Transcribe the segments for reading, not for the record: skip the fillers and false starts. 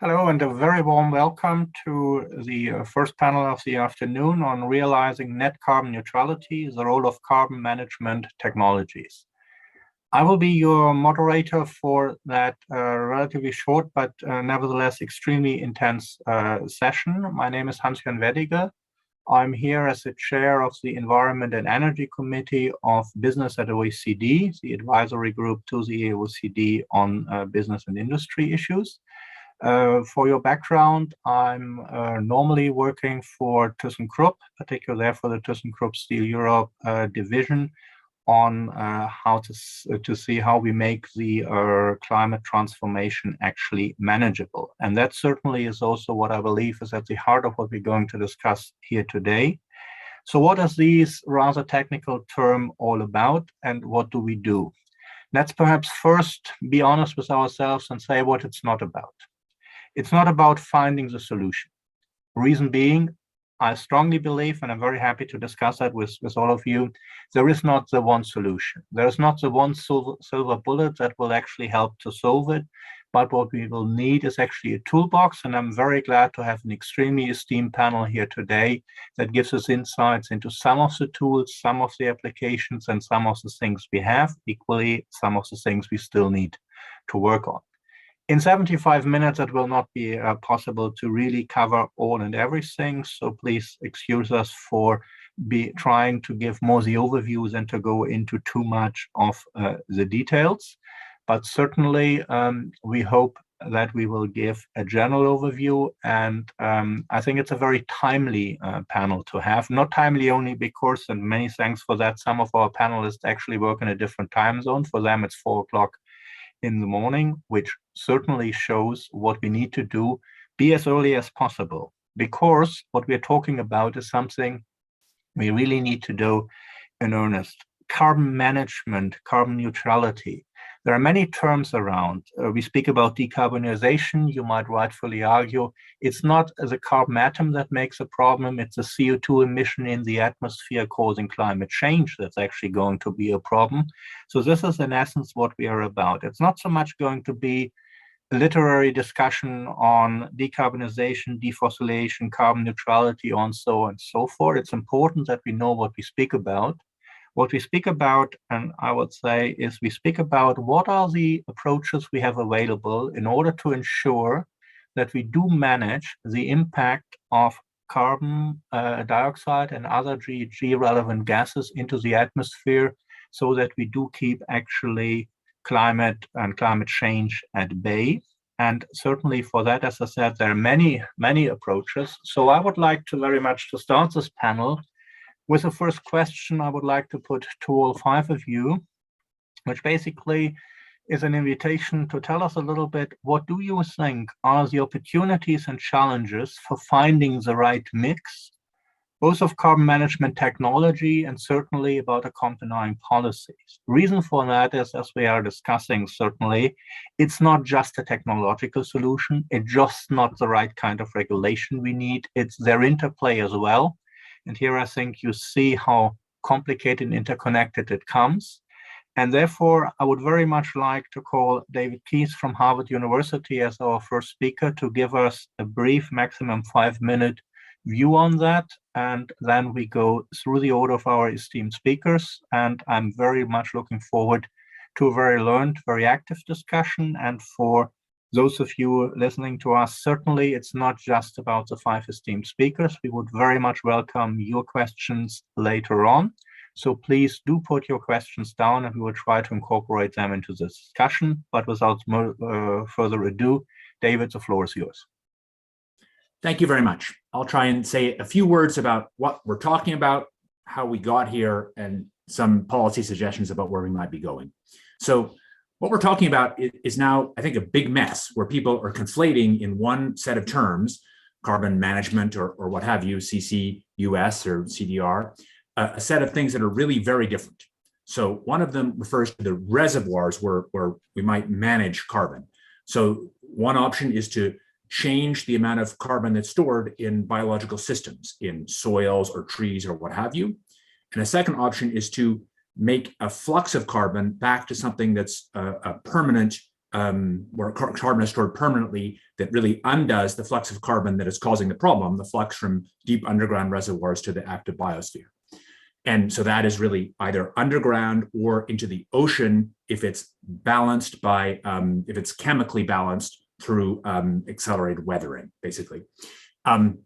Hello and a very warm welcome to the first panel of the afternoon on realizing net carbon neutrality, the role of carbon management technologies. I will be your moderator for that relatively short but nevertheless extremely intense session. My name is Hans-Jörn Weddiger. I'm here as the chair of the Environment and Energy Committee of Business at OECD, the advisory group to the OECD on business and industry issues. For your background, I'm normally working for ThyssenKrupp, particularly for the ThyssenKrupp Steel Europe division, on how to see how we make the climate transformation actually manageable. And that certainly is also what I believe is at the heart of what we're going to discuss here today. So what is this rather technical term all about, and what do we do? Let's perhaps first be honest with ourselves and say what it's not about. It's not about finding the solution. Reason being, I strongly believe, and I'm very happy to discuss that with all of you, there is not the one solution. There is not the one silver bullet that will actually help to solve it. But what we will need is actually a toolbox. And I'm very glad to have an extremely esteemed panel here today that gives us insights into some of the tools, some of the applications, and some of the things we have, equally some of the things we still need to work on. In 75 minutes, it will not be possible to really cover all and everything. So please excuse us for trying to give more the overviews and to go into too much of the details. But certainly, we hope that we will give a general overview. And I think it's a very timely panel to have. Not timely only because, and many thanks for that, some of our panelists actually work in a different time zone. For them, it's 4 o'clock in the morning, which certainly shows what we need to do, be as early as possible, because what we're talking about is something we really need to do in earnest. Carbon management, carbon neutrality. There are many terms around. We speak about decarbonization. You might rightfully argue it's not the carbon atom that makes a problem, it's the CO2 emission in the atmosphere causing climate change that's actually going to be a problem. So this is in essence what we are about. It's not so much going to be a literary discussion on decarbonization, defossilization, carbon neutrality, on so on and so forth. It's important that we know what we speak about. What we speak about, and I would say, is we speak about what are the approaches we have available in order to ensure that we do manage the impact of carbon dioxide and other GHG-relevant gases into the atmosphere so that we do keep actually climate and climate change at bay. And certainly for that, as I said, there are many, many approaches. So I would like to very much to start this panel with the first question I would like to put to all 5 of you, which basically is an invitation to tell us a little bit, what do you think are the opportunities and challenges for finding the right mix, both of carbon management technology and certainly about accompanying policies? Reason for that is, as we are discussing, certainly, it's not just a technological solution. It's just not the right kind of regulation we need. It's their interplay as well. And here I think you see how complicated and interconnected it comes. And therefore, I would very much like to call David Keith from Harvard University as our first speaker to give us a brief, maximum 5-minute view on that. And then we go through the order of our esteemed speakers. And I'm very much looking forward to a very learned, very active discussion. And for those of you listening to us, certainly it's not just about the 5 esteemed speakers. We would very much welcome your questions later on. So please do put your questions down and we will try to incorporate them into this discussion. But without further ado, David, the floor is yours. Thank you very much. I'll try and say a few words about what we're talking about, how we got here, and some policy suggestions about where we might be going. So what we're talking about is now, I think, a big mess where people are conflating in one set of terms, carbon management or what have you, CCUS or CDR, a set of things that are really very different. So one of them refers to the reservoirs where we might manage carbon. So one option is to change the amount of carbon that's stored in biological systems, in soils or trees or what have you. And a second option is to make a flux of carbon back to something that's a permanent where carbon is stored permanently, that really undoes the flux of carbon that is causing the problem, the flux from deep underground reservoirs to the active biosphere. And so that is really either underground or into the ocean if it's balanced by, if it's chemically balanced through accelerated weathering, basically. And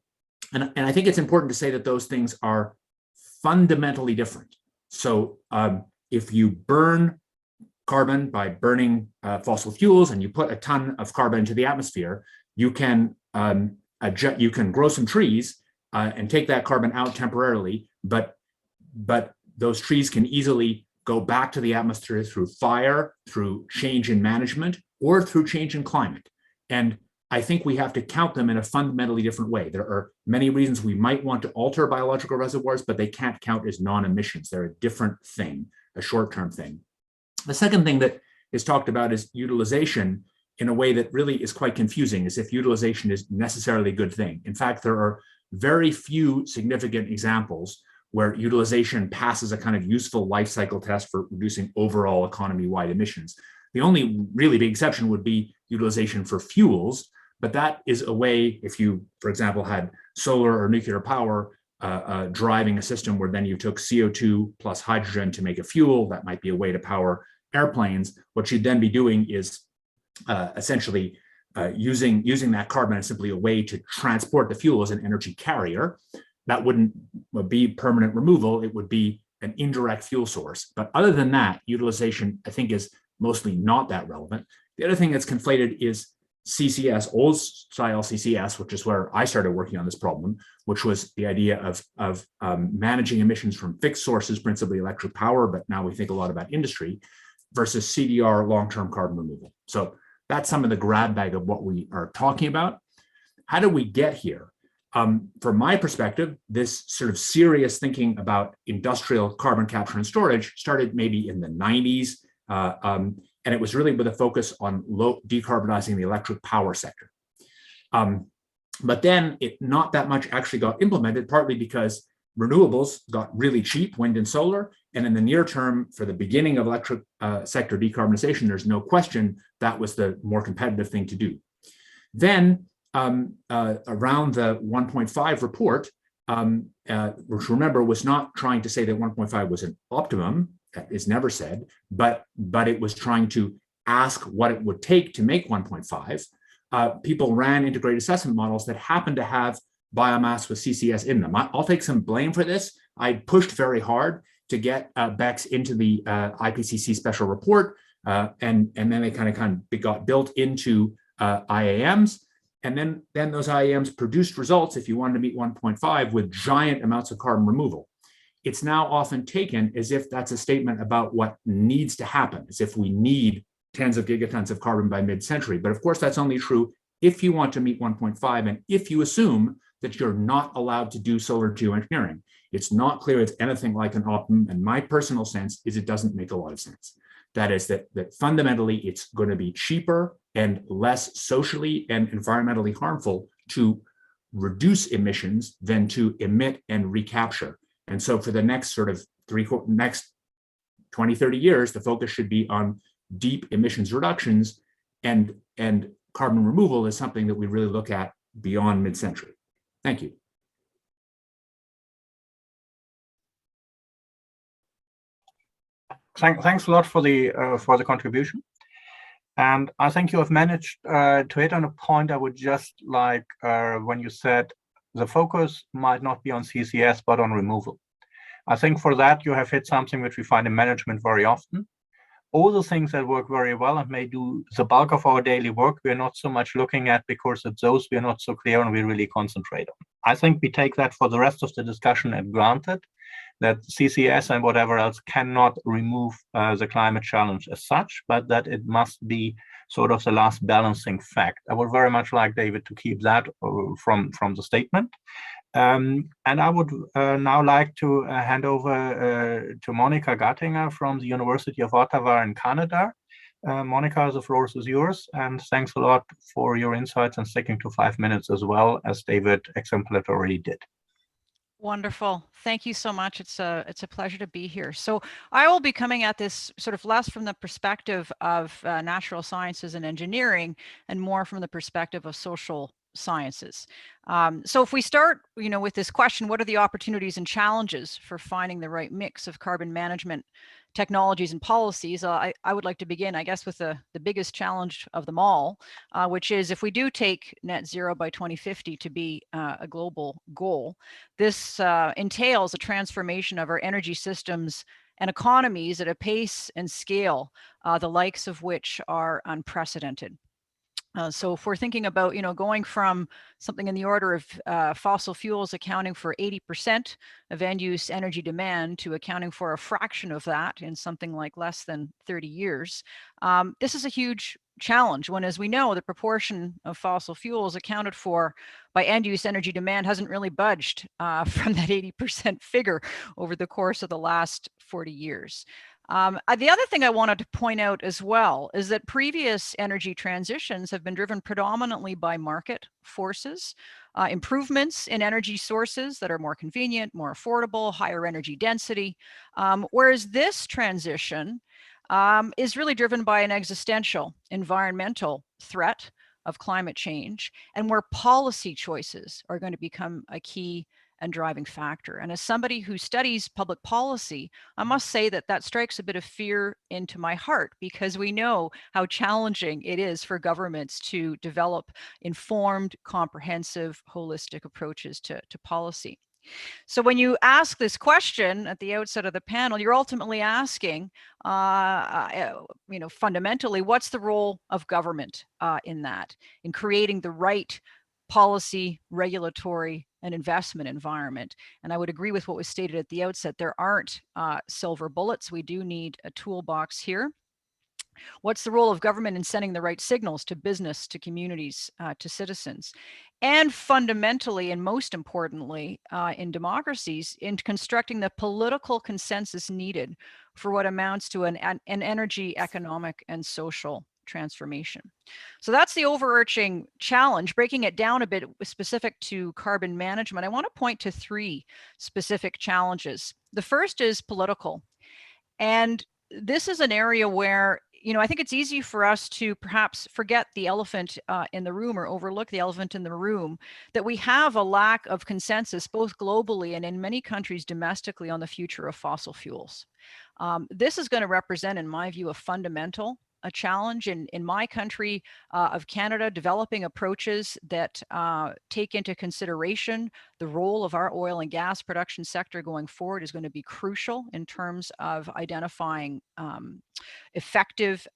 I think it's important to say that those things are fundamentally different. So if you burn carbon by burning fossil fuels and you put a ton of carbon into the atmosphere, you can grow some trees and take that carbon out temporarily, but those trees can easily go back to the atmosphere through fire, through change in management, or through change in climate. And I think we have to count them in a fundamentally different way. There are many reasons we might want to alter biological reservoirs, but they can't count as non-emissions. They're a different thing, a short-term thing. The second thing that is talked about is utilization in a way that really is quite confusing, as if utilization is necessarily a good thing. In fact, there are very few significant examples where utilization passes a kind of useful life cycle test for reducing overall economy-wide emissions. The only really big exception would be utilization for fuels, but that is a way, if you, for example, had solar or nuclear power driving a system where then you took CO2 plus hydrogen to make a fuel, that might be a way to power airplanes. What you'd then be doing is essentially using that carbon as simply a way to transport the fuel as an energy carrier. That wouldn't be permanent removal, it would be an indirect fuel source. But other than that, utilization, I think, is mostly not that relevant. The other thing that's conflated is CCS, old style CCS, which is where I started working on this problem, which was the idea of managing emissions from fixed sources, principally electric power, but now we think a lot about industry, versus CDR, long-term carbon removal. So that's some of the grab bag of what we are talking about. How do we get here? From my perspective, this sort of serious thinking about industrial carbon capture and storage started maybe in the 90s, and it was really with a focus on decarbonizing the electric power sector. But then not that much actually got implemented, partly because renewables got really cheap, wind and solar, and in the near term, for the beginning of electric sector decarbonization, there's no question that was the more competitive thing to do. Then around the 1.5 report, which remember was not trying to say that 1.5 was an optimum, that is never said, but it was trying to ask what it would take to make 1.5. People ran integrated assessment models that happened to have biomass with CCS in them. I'll take some blame for this. I pushed very hard to get BECCS into the IPCC special report, and then they kind of got built into IAMs. And then those IAMs produced results, if you wanted to meet 1.5, with giant amounts of carbon removal. It's now often taken as if that's a statement about what needs to happen, as if we need tens of gigatons of carbon by mid-century. But of course, that's only true if you want to meet 1.5 and if you assume that you're not allowed to do solar geoengineering. It's not clear it's anything like an optimum, and my personal sense is it doesn't make a lot of sense. That is that fundamentally it's going to be cheaper and less socially and environmentally harmful to reduce emissions than to emit and recapture. And so for the next sort of next 20, 30 years, the focus should be on deep emissions reductions, and carbon removal is something that we really look at beyond mid-century. Thank you. Thanks a lot for the contribution. And I think you have managed to hit on a point I would just like when you said the focus might not be on CCS, but on removal. I think for that, you have hit something which we find in management very often. All the things that work very well and may do the bulk of our daily work, we're not so much looking at because it's those we're not so clear and we really concentrate on. I think we take that for the rest of the discussion as granted, that CCS and whatever else cannot remove the climate challenge as such, but that it must be sort of the last balancing fact. I would very much like David to keep that from the statement. And I would now like to hand over to Monica Gattinger from the University of Ottawa in Canada. Monica, the floor is yours, and thanks a lot for your insights and sticking to 5 minutes as well, as David exemplarily did. Wonderful. Thank you so much. It's a pleasure to be here. So I will be coming at this sort of less from the perspective of natural sciences and engineering and more from the perspective of social sciences. So if we start, with this question, what are the opportunities and challenges for finding the right mix of carbon management technologies and policies? I would like to begin, I guess, with the biggest challenge of them all, which is if we do take net zero by 2050 to be a global goal, this entails a transformation of our energy systems and economies at a pace and scale, the likes of which are unprecedented. So if we're thinking about, going from something in the order of fossil fuels accounting for 80% of end-use energy demand to accounting for a fraction of that in something like less than 30 years, this is a huge challenge when, as we know, the proportion of fossil fuels accounted for by end-use energy demand hasn't really budged from that 80% figure over the course of the last 40 years. The other thing I wanted to point out as well is that previous energy transitions have been driven predominantly by market forces, improvements in energy sources that are more convenient, more affordable, higher energy density, whereas this transition is really driven by an existential environmental threat of climate change, and where policy choices are going to become a key and driving factor. And as somebody who studies public policy, I must say that that strikes a bit of fear into my heart, because we know how challenging it is for governments to develop informed, comprehensive, holistic approaches to policy. So when you ask this question at the outset of the panel, you're ultimately asking, fundamentally, what's the role of government in that, in creating the right policy, regulatory, and investment environment? And I would agree with what was stated at the outset. There aren't silver bullets. We do need a toolbox here. What's the role of government in sending the right signals to business, to communities, to citizens? And fundamentally, and most importantly, in democracies, in constructing the political consensus needed for what amounts to an energy, economic, and social transformation. So that's the overarching challenge. Breaking it down a bit specific to carbon management, I want to point to three specific challenges. The first is political. And this is an area where, I think it's easy for us to perhaps forget the elephant in the room, or overlook the elephant in the room, that we have a lack of consensus, both globally and in many countries domestically, on the future of fossil fuels. This is going to represent, in my view, a challenge in my country of Canada, developing approaches that take into consideration the role of our oil and gas production sector going forward is going to be crucial in terms of identifying effective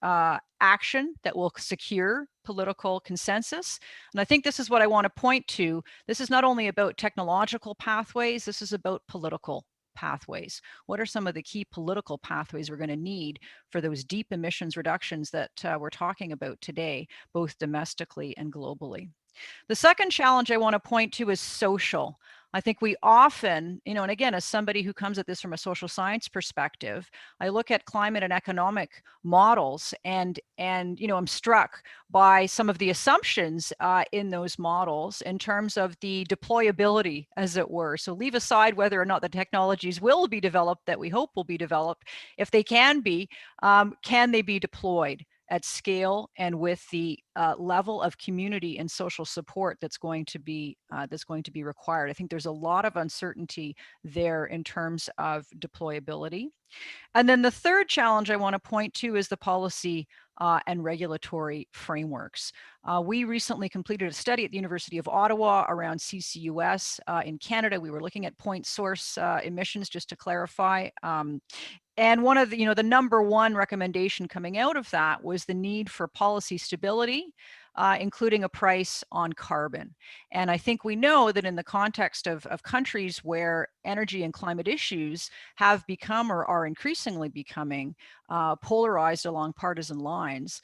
action that will secure political consensus. And I think this is what I want to point to. This is not only about technological pathways, this is about political pathways. What are some of the key political pathways we're going to need for those deep emissions reductions that we're talking about today, both domestically and globally? The second challenge I want to point to is social. I think we often, and again, as somebody who comes at this from a social science perspective, I look at climate and economic models, and I'm struck by some of the assumptions in those models in terms of the deployability, as it were. So leave aside whether or not the technologies will be developed that we hope will be developed. If they can be, can they be deployed at scale and with the level of community and social support that's going to be required? I think there's a lot of uncertainty there in terms of deployability. And then the third challenge I want to point to is the policy and regulatory frameworks. We recently completed a study at the University of Ottawa around CCUS in Canada. We were looking at point source emissions, just to clarify. And one of the number one recommendation coming out of that was the need for policy stability, including a price on carbon. And I think we know that in the context of countries where energy and climate issues have become, or are increasingly becoming, polarized along partisan lines,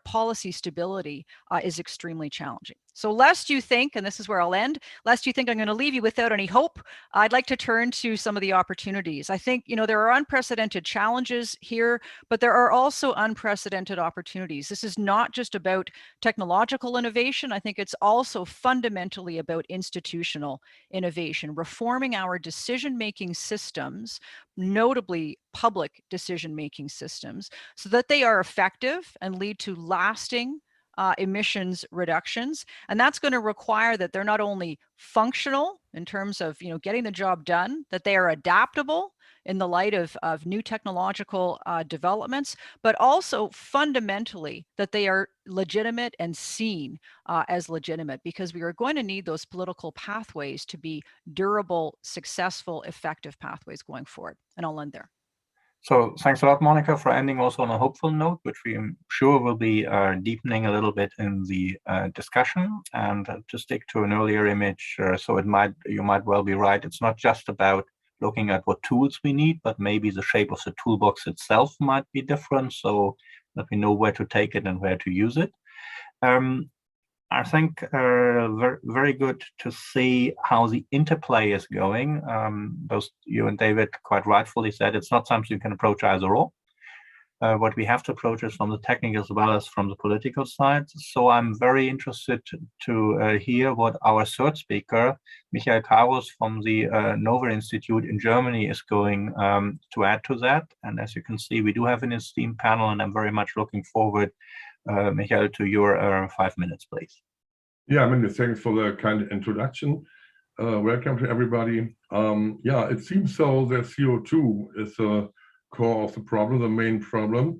policy stability is extremely challenging. So lest you think, and this is where I'll end, lest you think I'm going to leave you without any hope, I'd like to turn to some of the opportunities. I think, there are unprecedented challenges here, but there are also unprecedented opportunities. This is not just about technological innovation. I think it's also fundamentally about institutional innovation, reforming our decision-making systems, notably public decision-making systems, so that they are effective and lead to lasting emissions reductions. And that's going to require that they're not only functional in terms of getting the job done, that they are adaptable in the light of new technological developments, but also fundamentally that they are legitimate and seen as legitimate, because we are going to need those political pathways to be durable, successful, effective pathways going forward. And I'll end there. So thanks a lot, Monica, for ending also on a hopeful note, which we am sure will be deepening a little bit in the discussion. And to stick to an earlier image, so you might well be right. It's not just about looking at what tools we need, but maybe the shape of the toolbox itself might be different, so that we know where to take it and where to use it. I think very, very good to see how the interplay is going. Both you and David quite rightfully said it's not something you can approach either or. What we have to approach is from the technical as well as from the political side. So I'm very interested to hear what our third speaker, Michael Karus from the Nova Institute in Germany, is going to add to that. And as you can see, we do have an esteemed panel, and I'm very much looking forward, Michael, to your 5 minutes, please. Yeah, many thanks for the kind introduction. Welcome to everybody. Yeah, it seems so that CO2 is the core of the problem, the main problem,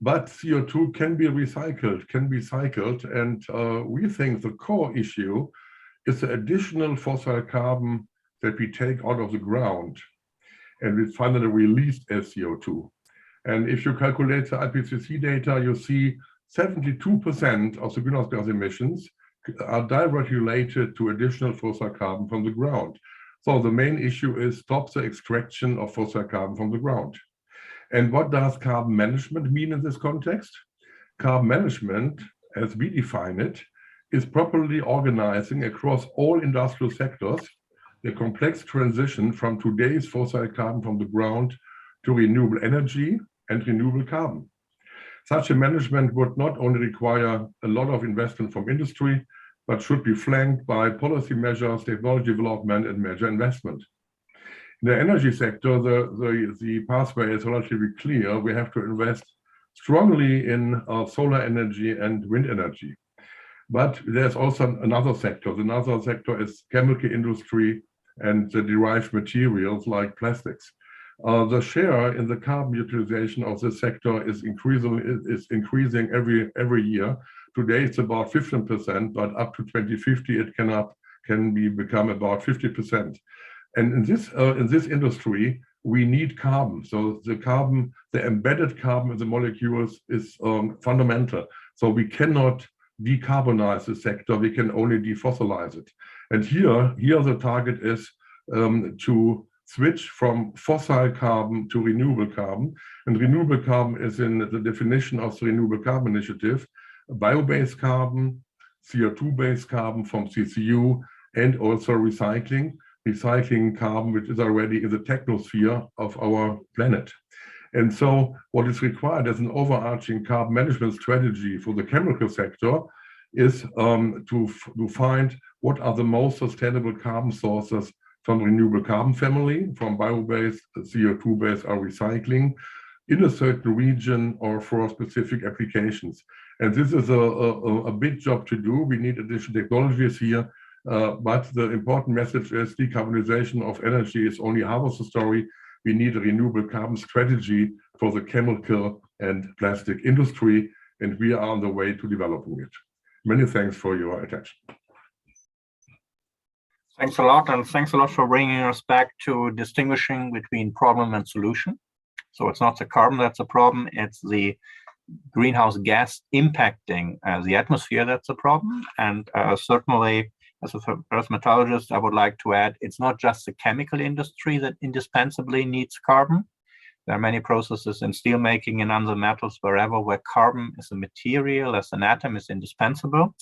but CO2 can be recycled, and we think the core issue is the additional fossil carbon that we take out of the ground, and we finally released as CO2. And if you calculate the IPCC data, you see 72% of the greenhouse gas emissions are directly related to additional fossil carbon from the ground. So the main issue is stop the extraction of fossil carbon from the ground. And what does carbon management mean in this context? Carbon management, as we define it, is properly organizing across all industrial sectors the complex transition from today's fossil carbon from the ground to renewable energy and renewable carbon. Such a management would not only require a lot of investment from industry, but should be flanked by policy measures, technology development, and major investment. In the energy sector, the pathway is relatively clear. We have to invest strongly in solar energy and wind energy. But there's also another sector. Another sector is chemical industry and the derived materials like plastics. The share in the carbon utilization of this sector is increasing every year. Today it's about 15%, but up to 2050 it can become about 50%. And in this industry we need carbon. So the embedded carbon in the molecules is fundamental. So we cannot decarbonize the sector. We can only defossilize it. And here the target is to switch from fossil carbon to renewable carbon. And renewable carbon is in the definition of the Renewable Carbon Initiative, bio-based carbon, CO2-based carbon from CCU, and also recycling carbon, which is already in the technosphere of our planet. And so what is required as an overarching carbon management strategy for the chemical sector is to find what are the most sustainable carbon sources from the renewable carbon family, from bio-based, CO2-based, or recycling in a certain region or for specific applications. And this is a big job to do. We need additional technologies here, but the important message is decarbonization of energy is only half of the story. We need a renewable carbon strategy for the chemical and plastic industry, and we are on the way to developing it. Many thanks for your attention. Thanks a lot, and thanks a lot for bringing us back to distinguishing between problem and solution. So it's not the carbon that's a problem, it's the greenhouse gas impacting the atmosphere that's a problem. And certainly, as a earth metallurgist, I would like to add, it's not just the chemical industry that indispensably needs carbon. There are many processes in steelmaking and other metals, wherever where carbon is a material, as an atom is indispensable.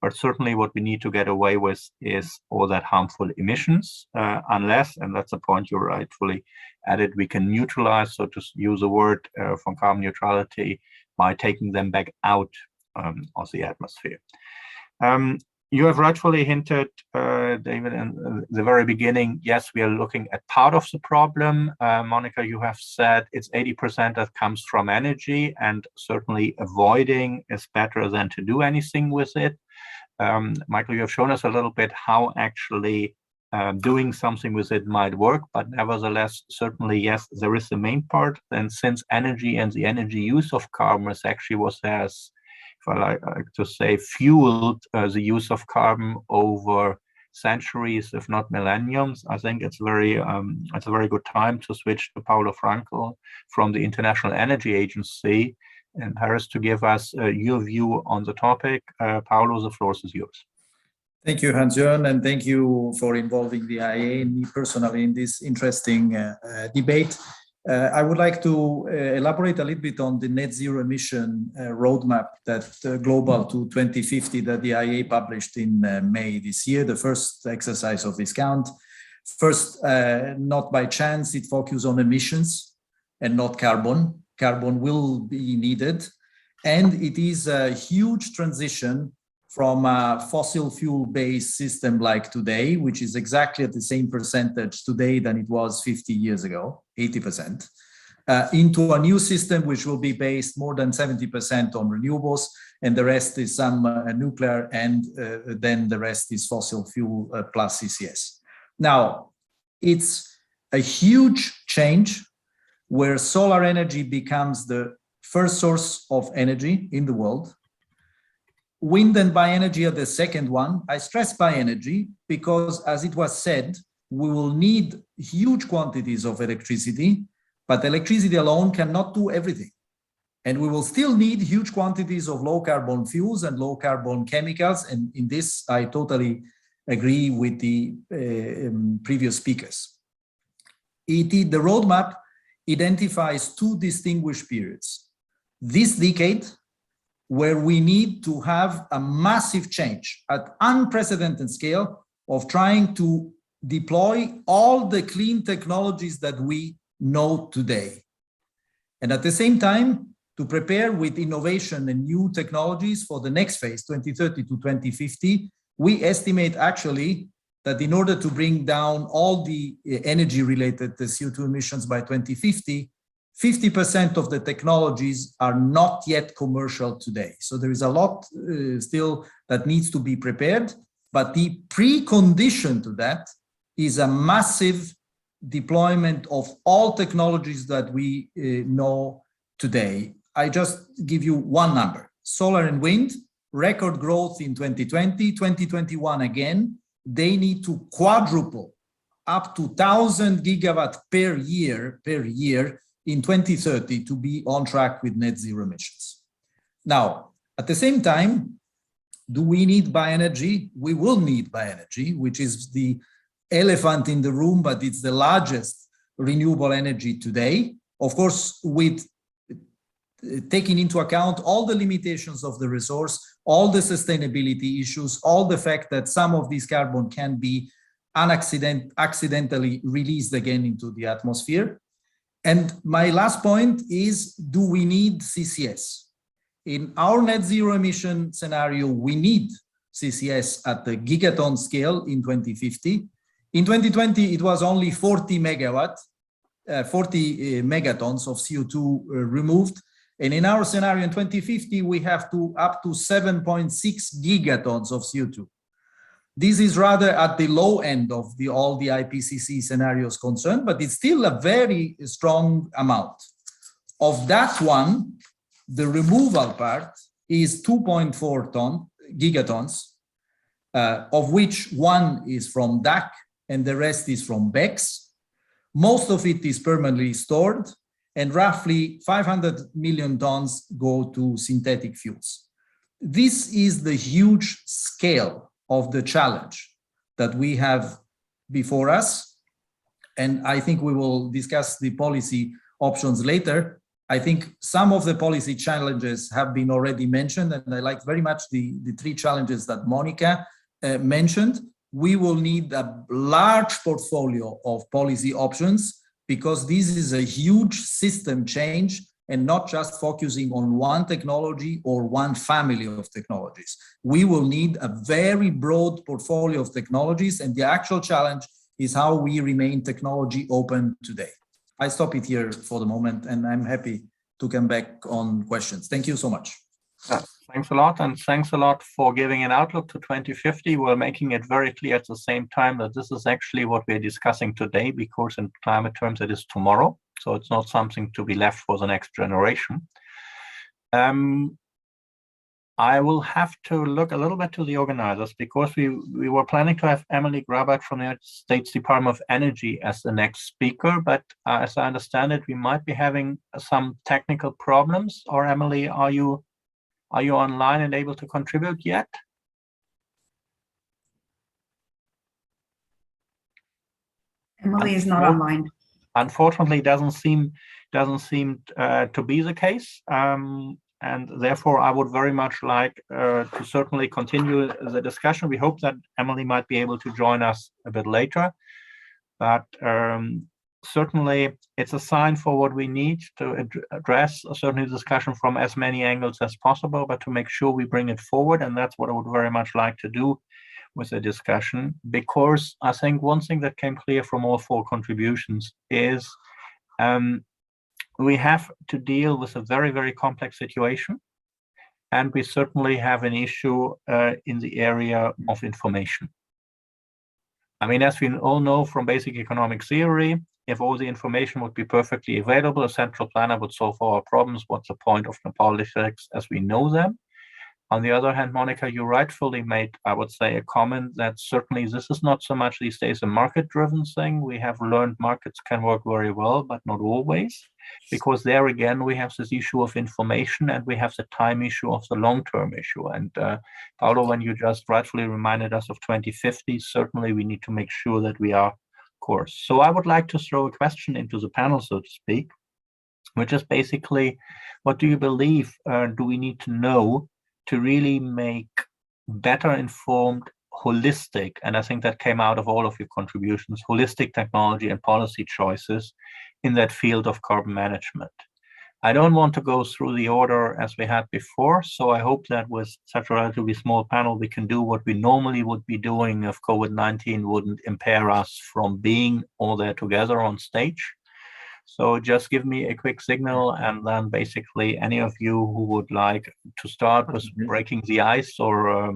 But certainly what we need to get away with is all that harmful emissions, unless, and that's a point you rightfully added, we can neutralize, so to use a word from carbon neutrality, by taking them back out of the atmosphere. You have rightfully hinted, David, in the very beginning, yes, we are looking at part of the problem. Monica, you have said it's 80% that comes from energy, and certainly avoiding is better than to do anything with it. Michael, you have shown us a little bit how actually doing something with it might work, but nevertheless, certainly, yes, there is the main part. And since energy and the energy use of carbon is actually what has, if I like to say, fueled the use of carbon over centuries, if not millenniums, I think it's a very good time to switch to Paulo Franco from the International Energy Agency in Paris to give us your view on the topic. Paulo, the floor is yours. Thank you, Hans-Jörn, and thank you for involving the IEA and me personally in this interesting debate. I would like to elaborate a little bit on the net zero emission roadmap that global to 2050 that the IEA published in May this year, the first exercise of this count. First, not by chance, it focuses on emissions and not carbon. Carbon will be needed, and it is a huge transition from a fossil fuel-based system like today, which is exactly at the same percentage today than it was 50 years ago, 80%, into a new system which will be based more than 70% on renewables, and the rest is some nuclear, and then the rest is fossil fuel plus CCS. Now, it's a huge change where solar energy becomes the first source of energy in the world. Wind and bioenergy are the second one. I stress bioenergy because, as it was said, we will need huge quantities of electricity, but electricity alone cannot do everything. And we will still need huge quantities of low carbon fuels and low carbon chemicals. And in this, I totally agree with the previous speakers. The roadmap identifies two distinguished periods. This decade, where we need to have a massive change at unprecedented scale of trying to deploy all the clean technologies that we know today. And at the same time, to prepare with innovation and new technologies for the next phase, 2030 to 2050, we estimate actually that in order to bring down all the energy-related CO2 emissions by 2050, 50% of the technologies are not yet commercial today. So there is a lot still that needs to be prepared, but the precondition to that is a massive deployment of all technologies that we know today. I just give you one number. Solar and wind, record growth in 2020, 2021 again, they need to quadruple up to 1,000 gigawatt per year in 2030 to be on track with net zero emissions. Now, at the same time, do we need bioenergy? We will need bioenergy, which is the elephant in the room, but it's the largest renewable energy today. Of course, with taking into account all the limitations of the resource, all the sustainability issues, all the fact that some of this carbon can be accidentally released again into the atmosphere. And my last point is, do we need CCS? In our net zero emission scenario, we need CCS at the gigaton scale in 2050. In 2020, it was only 40 megatons of CO2 removed. And in our scenario in 2050, we have up to 7.6 gigatons of CO2. This is rather at the low end of all the IPCC scenarios concerned, but it's still a very strong amount. Of that one, the removal part is 2.4 gigatons, of which one is from DAC and the rest is from BECCS. Most of it is permanently stored, and roughly 500 million tons go to synthetic fuels. This is the huge scale of the challenge that we have before us. And I think we will discuss the policy options later. I think some of the policy challenges have been already mentioned, and I like very much the three challenges that Monica mentioned. We will need a large portfolio of policy options because this is a huge system change and not just focusing on one technology or one family of technologies. We will need a very broad portfolio of technologies, and the actual challenge is how we remain technology open today. I stop it here for the moment, and I'm happy to come back on questions. Thank you so much. Thanks a lot, and thanks a lot for giving an outlook to 2050. We're making it very clear at the same time that this is actually what we're discussing today, because in climate terms it is tomorrow. So it's not something to be left for the next generation. I will have to look a little bit to the organizers, because we were planning to have Emily Grabak from the United States Department of Energy as the next speaker, but as I understand it, we might be having some technical problems. Or Emily, are you online and able to contribute yet? Emily is not online. Unfortunately, doesn't seem to be the case, and therefore I would very much like to certainly continue the discussion. We hope that Emily might be able to join us a bit later, but certainly it's a sign for what we need to address certainly the discussion from as many angles as possible, but to make sure we bring it forward. And that's what I would very much like to do with the discussion, because I think one thing that came clear from all four contributions is we have to deal with a very, very complex situation. And we certainly have an issue in the area of information. I mean, as we all know from basic economic theory, if all the information would be perfectly available, a central planner would solve all our problems. What's the point of the politics as we know them? On the other hand, Monica, you rightfully made, I would say, a comment that certainly this is not so much these days a market-driven thing. We have learned markets can work very well, but not always, because there again, we have this issue of information and we have the time issue of the long-term issue. And Paolo, when you just rightfully reminded us of 2050, certainly we need to make sure that we are course. So I would like to throw a question into the panel, so to speak, which is basically, what do you believe do we need to know to really make better informed, holistic, and I think that came out of all of your contributions, holistic technology and policy choices in that field of carbon management? I don't want to go through the order as we had before, so I hope that with such a relatively small panel, we can do what we normally would be doing if COVID-19 wouldn't impair us from being all there together on stage. So just give me a quick signal, and then basically any of you who would like to start with breaking the ice or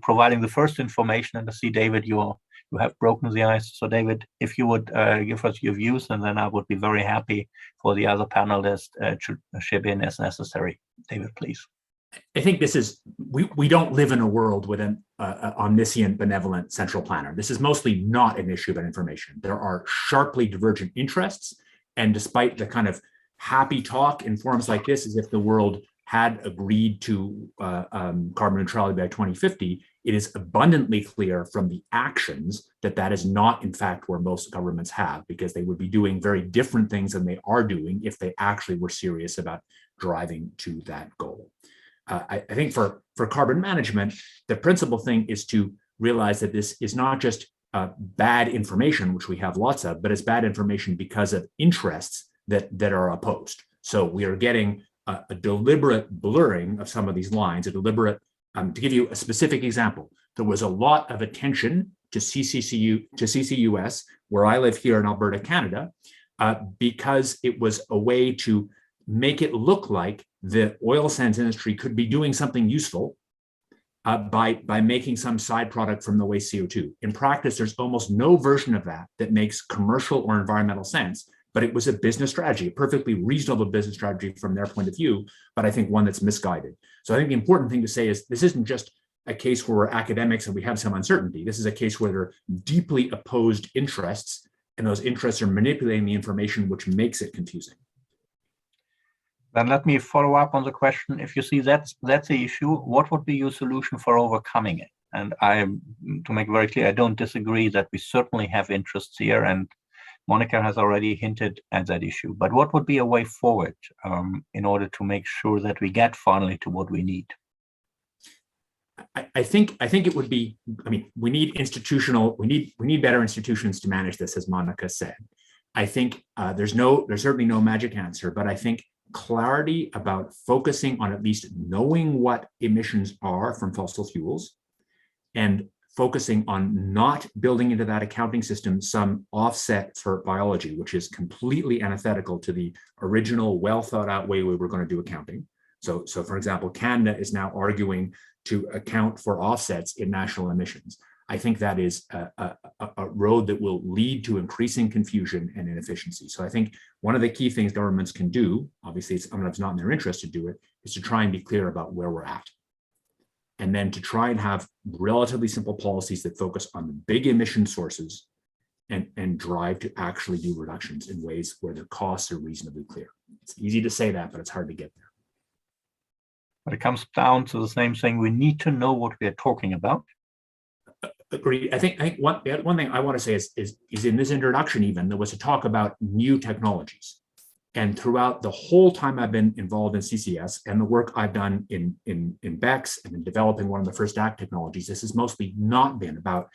providing the first information. And I see, David, you have broken the ice. So David, if you would give us your views, and then I would be very happy for the other panelists to chip in as necessary. David, please. I think this is, we don't live in a world with an omniscient, benevolent central planner. This is mostly not an issue about information. There are sharply divergent interests. And despite the kind of happy talk in forums like this, as if the world had agreed to carbon neutrality by 2050, it is abundantly clear from the actions that that is not, in fact, where most governments have, because they would be doing very different things than they are doing if they actually were serious about driving to that goal. I think for carbon management, the principal thing is to realize that this is not just bad information, which we have lots of, but it's bad information because of interests that are opposed. So we are getting a deliberate blurring of some of these lines, a deliberate, to give you a specific example, there was a lot of attention to CCUS, where I live here in Alberta, Canada, because it was a way to make it look like the oil sands industry could be doing something useful by making some side product from the waste CO2. In practice, there's almost no version of that that makes commercial or environmental sense, but it was a business strategy, a perfectly reasonable business strategy from their point of view, but I think one that's misguided. So I think the important thing to say is this isn't just a case where we're academics and we have some uncertainty. This is a case where there are deeply opposed interests, and those interests are manipulating the information, which makes it confusing. Then let me follow up on the question. If you see that's the issue, what would be your solution for overcoming it? And to make very clear, I don't disagree that we certainly have interests here, and Monica has already hinted at that issue, but what would be a way forward in order to make sure that we get finally to what we need? I think it would be, I mean, we need better institutions to manage this, as Monica said. I think there's certainly no magic answer, but I think clarity about focusing on at least knowing what emissions are from fossil fuels and focusing on not building into that accounting system some offset for biology, which is completely antithetical to the original well thought out way we were going to do accounting. So for example, Canada is now arguing to account for offsets in national emissions. I think that is a road that will lead to increasing confusion and inefficiency. So I think one of the key things governments can do, obviously it's not in their interest to do it, is to try and be clear about where we're at. And then to try and have relatively simple policies that focus on the big emission sources and drive to actually do reductions in ways where the costs are reasonably clear. It's easy to say that, but it's hard to get there. But it comes down to the same thing. We need to know what we are talking about. Agreed. I think one thing I want to say is in this introduction, even there was a talk about new technologies. And throughout the whole time I've been involved in CCS and the work I've done in BECCS and in developing one of the first ACT technologies, this has mostly not been about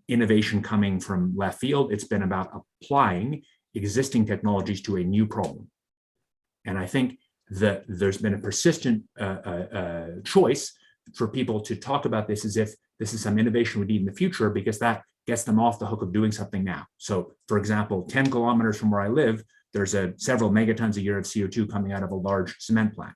innovation coming from left field. It's been about applying existing technologies to a new problem. And I think that there's been a persistent choice for people to talk about this as if this is some innovation we need in the future, because that gets them off the hook of doing something now. So for example, 10 kilometers from where I live, there's several megatons a year of CO2 coming out of a large cement plant.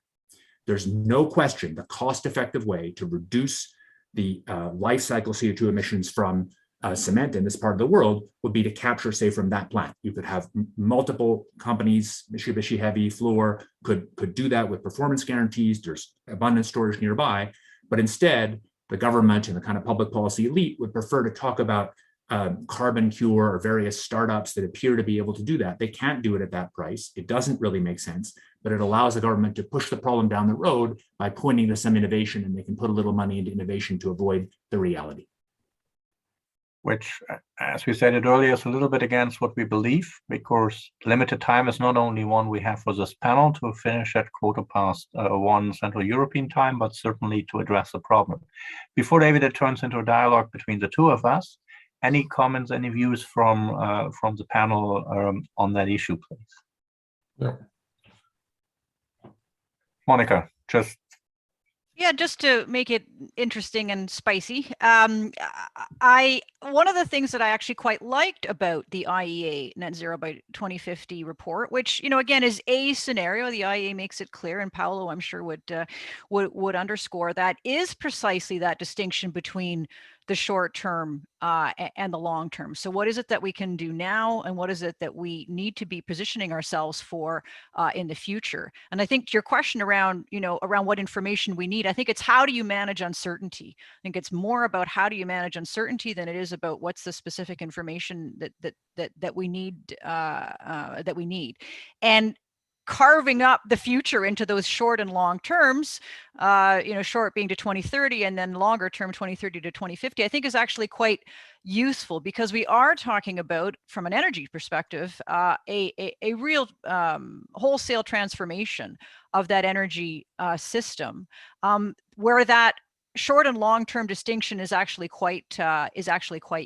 There's no question the cost-effective way to reduce the life cycle CO2 emissions from cement in this part of the world would be to capture, say, from that plant. You could have multiple companies, Mitsubishi Heavy, Fluor, could do that with performance guarantees. There's abundant storage nearby, but instead, the government and the kind of public policy elite would prefer to talk about carbon cure or various startups that appear to be able to do that. They can't do it at that price. It doesn't really make sense, but it allows the government to push the problem down the road by pointing to some innovation, and they can put a little money into innovation to avoid the reality. Which, as we said it earlier, is a little bit against what we believe, because limited time is not only one we have for this panel to finish at 1:15 Central European time, but certainly to address the problem. Before, David, it turns into a dialogue between the two of us. Any comments, any views from the panel on that issue, please? Yeah. Monica, just. Yeah, just to make it interesting and spicy, one of the things that I actually quite liked about the IEA Net Zero by 2050 report, which, you know, again, is a scenario, the IEA makes it clear, and Paolo, I'm sure, would underscore that, is precisely that distinction between the short term and the long term. So what is it that we can do now, and what is it that we need to be positioning ourselves for in the future? And I think your question around, you know, around what information we need, I think it's how do you manage uncertainty? I think it's more about how do you manage uncertainty than it is about what's the specific information that we need and carving up the future into those short and long terms, you know, short being to 2030 and then longer term 2030 to 2050, I think is actually quite useful, because we are talking about, from an energy perspective, a real wholesale transformation of that energy system, where that short and long-term distinction is actually quite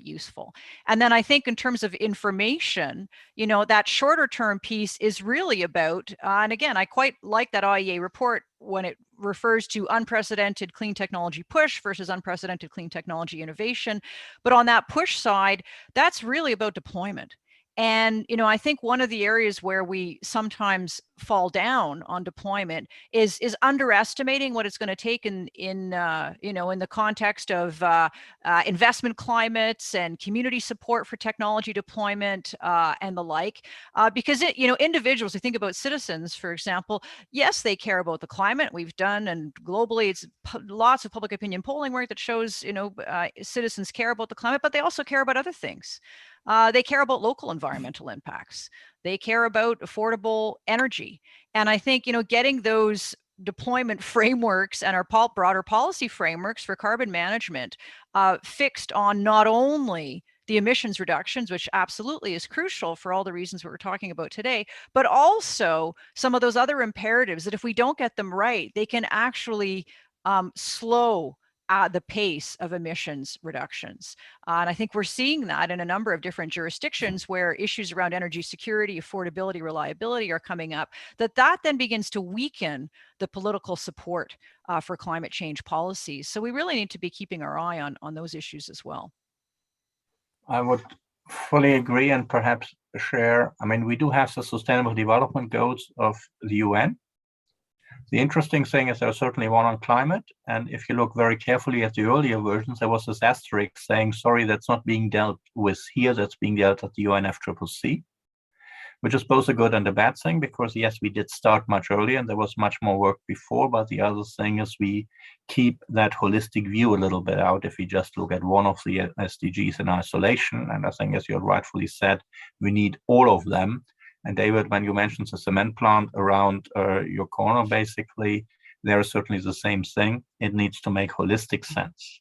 useful. And then I think in terms of information, you know, that shorter term piece is really about, and again, I quite like that IEA report when it refers to unprecedented clean technology push versus unprecedented clean technology innovation. But on that push side, that's really about deployment. And, you know, I think one of the areas where we sometimes fall down on deployment is underestimating what it's going to take in you know, in the context of investment climates and community support for technology deployment and the like, because you know, individuals who think about citizens, for example, yes, they care about the climate. We've done, and globally, it's lots of public opinion polling work that shows, you know, citizens care about the climate, but they also care about other things. They care about local environmental impacts. They care about affordable energy. And I think, you know, getting those deployment frameworks and our broader policy frameworks for carbon management fixed on not only the emissions reductions, which absolutely is crucial for all the reasons we were talking about today, but also some of those other imperatives that if we don't get them right, they can actually slow the pace of emissions reductions. And I think we're seeing that in a number of different jurisdictions where issues around energy security, affordability, reliability are coming up, that then begins to weaken the political support for climate change policies. So we really need to be keeping our eye on those issues as well. I would fully agree and perhaps share. I mean, we do have the Sustainable Development Goals of the UN. The interesting thing is there's certainly one on climate. And if you look very carefully at the earlier versions, there was this asterisk saying, sorry, that's not being dealt with here, that's being dealt at the UNFCCC, which is both a good and a bad thing, because yes, we did start much earlier and there was much more work before, but the other thing is we keep that holistic view a little bit out if we just look at one of the SDGs in isolation. And I think, as you rightfully said, we need all of them. And David, when you mentioned the cement plant around your corner, basically, there is certainly the same thing. It needs to make holistic sense.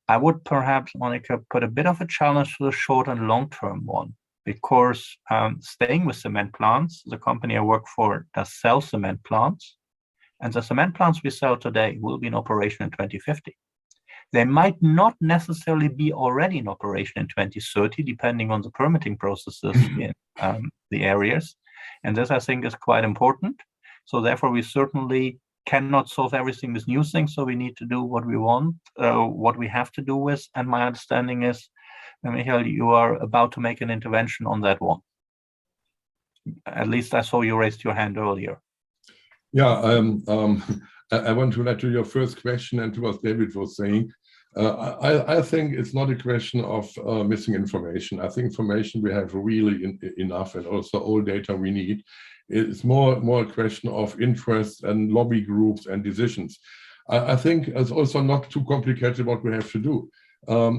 I would perhaps, Monica, put a bit of a challenge to the short and long-term one, because staying with cement plants, the company I work for does sell cement plants, and the cement plants we sell today will be in operation in 2050. They might not necessarily be already in operation in 2030, depending on the permitting processes in the areas. And this, I think, is quite important. So therefore, we certainly cannot solve everything with new things. So we need to do what we want, what we have to do with. And my understanding is, Michael, you are about to make an intervention on that one. At least I saw you raised your hand earlier. Yeah, I want to add to your first question and to what David was saying. I think it's not a question of missing information. I think information we have really enough, and also all data we need. It's more a question of interest and lobby groups and decisions. I think it's also not too complicated what we have to do.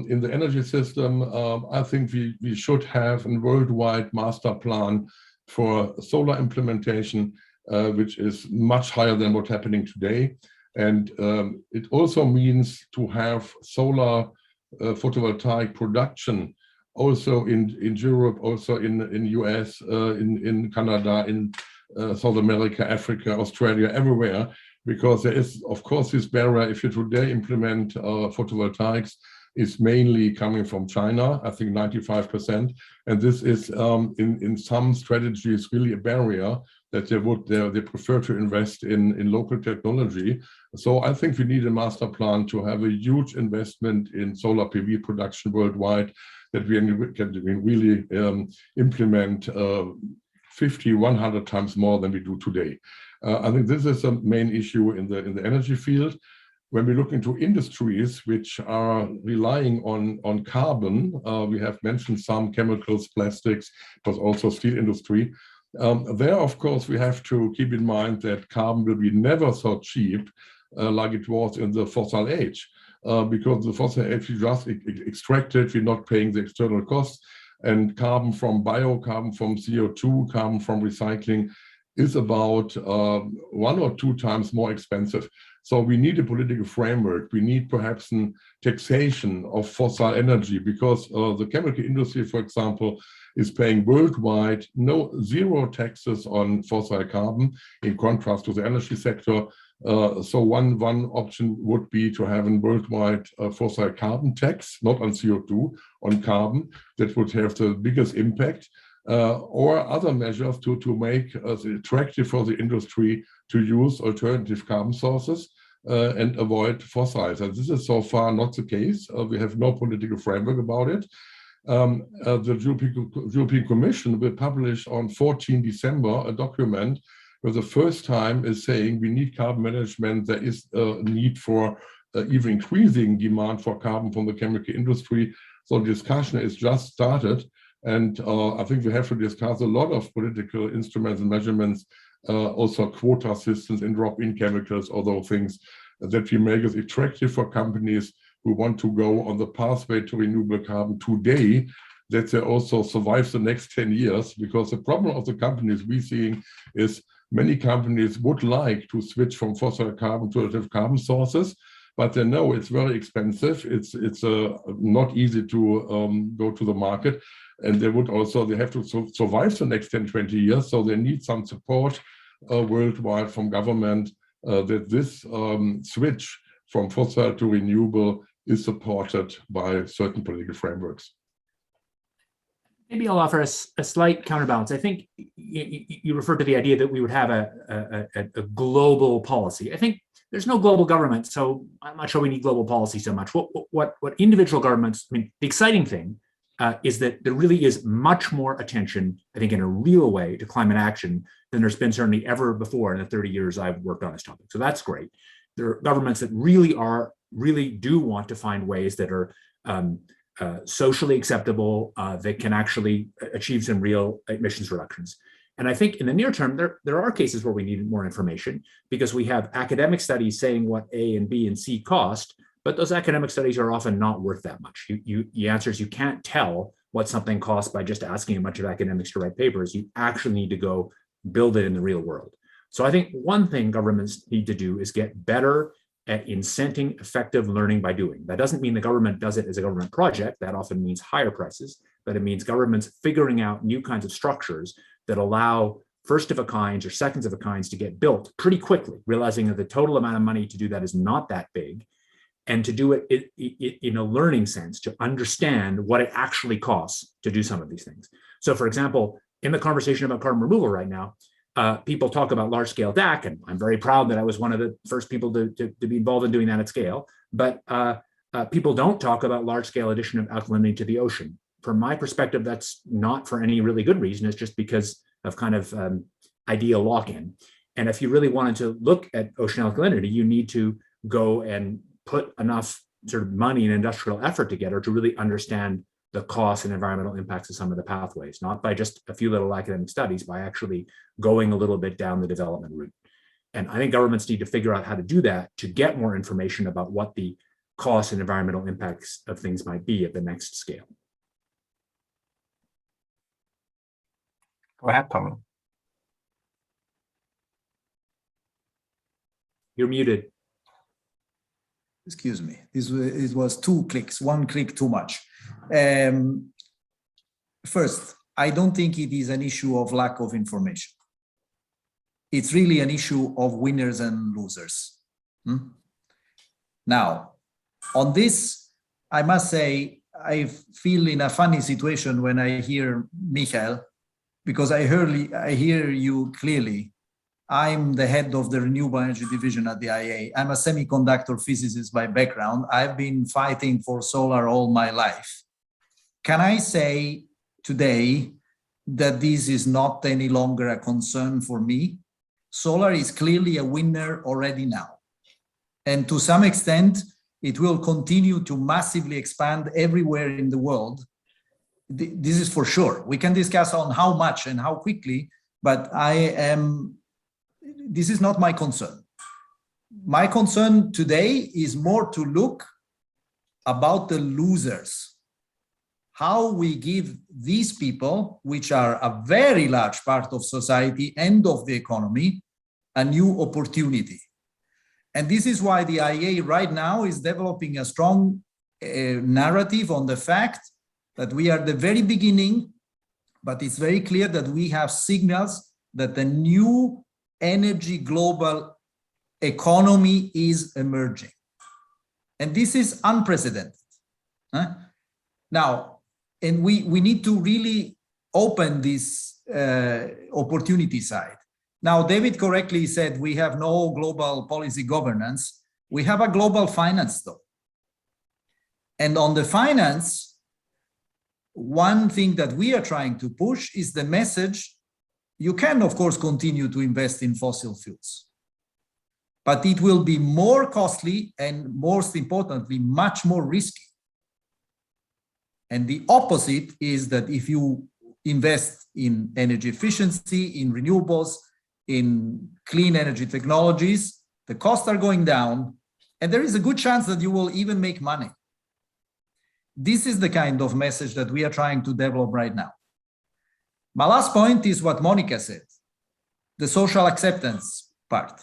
In the energy system, I think we should have a worldwide master plan for solar implementation, which is much higher than what's happening today. And it also means to have solar photovoltaic production also in Europe, also in US, in Canada, in South America, Africa, Australia, everywhere, because there is, of course, this barrier. If you today implement photovoltaics, is mainly coming from China, I think 95%. And this is in some strategies really a barrier that they prefer to invest in local technology. So I think we need a master plan to have a huge investment in solar PV production worldwide, that we can really implement 50, 100 times more than we do today. I think this is a main issue in the energy field. When we look into industries which are relying on carbon, we have mentioned some chemicals, plastics, but also steel industry. There, of course, we have to keep in mind that carbon will be never so cheap like it was in the fossil age, because the fossil age we just extracted, we're not paying the external costs, and carbon from carbon from CO2, carbon from recycling is about 1 or 2 times more expensive. So we need a political framework. We need perhaps a taxation of fossil energy, because the chemical industry, for example, is paying worldwide zero taxes on fossil carbon, in contrast to the energy sector. So one option would be to have a worldwide fossil carbon tax, not on CO2, on carbon. That would have the biggest impact. Or other measures to make it attractive for the industry to use alternative carbon sources and avoid fossils. And this is so far not the case. We have no political framework about it. The European Commission will publish on 14 December a document where the first time is saying we need carbon management. There is a need for even increasing demand for carbon from the chemical industry. So the discussion is just started. And I think we have to discuss a lot of political instruments and measurements, also quota systems and drop-in chemicals, all those things that we make it attractive for companies who want to go on the pathway to renewable carbon today, that they also survive the next 10 years. Because the problem of the companies we're seeing is many companies would like to switch from fossil carbon to alternative carbon sources, but they know it's very expensive. It's not easy to go to the market, and they have to survive the next 10, 20 years. So they need some support worldwide from government that this switch from fossil to renewable is supported by certain political frameworks. Maybe I'll offer a slight counterbalance. I think you referred to the idea that we would have a global policy. I think there's no global government, so I'm not sure we need global policy so much. What individual governments, I mean, the exciting thing is that there really is much more attention, I think, in a real way to climate action than there's been certainly ever before in the 30 years I've worked on this topic. So that's great. There are governments that really do want to find ways that are socially acceptable, that can actually achieve some real emissions reductions. And I think in the near term, there are cases where we need more information because we have academic studies saying what A and B and C cost, but those academic studies are often not worth that much. The answer is you can't tell what something costs by just asking a bunch of academics to write papers. You actually need to go build it in the real world. So I think one thing governments need to do is get better at incenting effective learning by doing. That doesn't mean the government does it as a government project. That often means higher prices, but it means governments figuring out new kinds of structures that allow first of a kinds or seconds of a kinds to get built pretty quickly, realizing that the total amount of money to do that is not that big, and to do it in a learning sense, to understand what it actually costs to do some of these things. So for example, in the conversation about carbon removal right now, people talk about large-scale DAC, and I'm very proud that I was one of the first people to be involved in doing that at scale. But people don't talk about large-scale addition of alkalinity to the ocean. From my perspective, that's not for any really good reason. It's just because of kind of ideal lock-in. And if you really wanted to look at ocean alkalinity, you need to go and put enough sort of money and industrial effort together to really understand the costs and environmental impacts of some of the pathways, not by just a few little academic studies, by actually going a little bit down the development route. And I think governments need to figure out how to do that to get more information about what the costs and environmental impacts of things might be at the next scale. Go ahead, Tom. You're muted. Excuse me, it was 2 clicks, 1 click too much. First, I don't think it is an issue of lack of information. It's really an issue of winners and losers. Now, on this, I must say, I feel in a funny situation when I hear Michael, because I hear you clearly. I'm the head of the renewable energy division at the IEA. I'm a semiconductor physicist by background. I've been fighting for solar all my life. Can I say today that this is not any longer a concern for me? Solar is clearly a winner already now. And to some extent, it will continue to massively expand everywhere in the world. This is for sure. We can discuss on how much and how quickly, but this is not my concern. My concern today is more to look about the losers. How we give these people, which are a very large part of society and of the economy, a new opportunity. And this is why the IEA right now is developing a strong narrative on the fact that we are at the very beginning, but it's very clear that we have signals that the new energy global economy is emerging. And this is unprecedented. Now, and we need to really open this opportunity side. Now, David correctly said we have no global policy governance. We have a global finance though. And on the finance, one thing that we are trying to push is the message: you can, of course, continue to invest in fossil fuels, but it will be more costly and, most importantly, much more risky. And the opposite is that if you invest in energy efficiency, in renewables, in clean energy technologies, the costs are going down, and there is a good chance that you will even make money. This is the kind of message that we are trying to develop right now. My last point is what Monica said, the social acceptance part.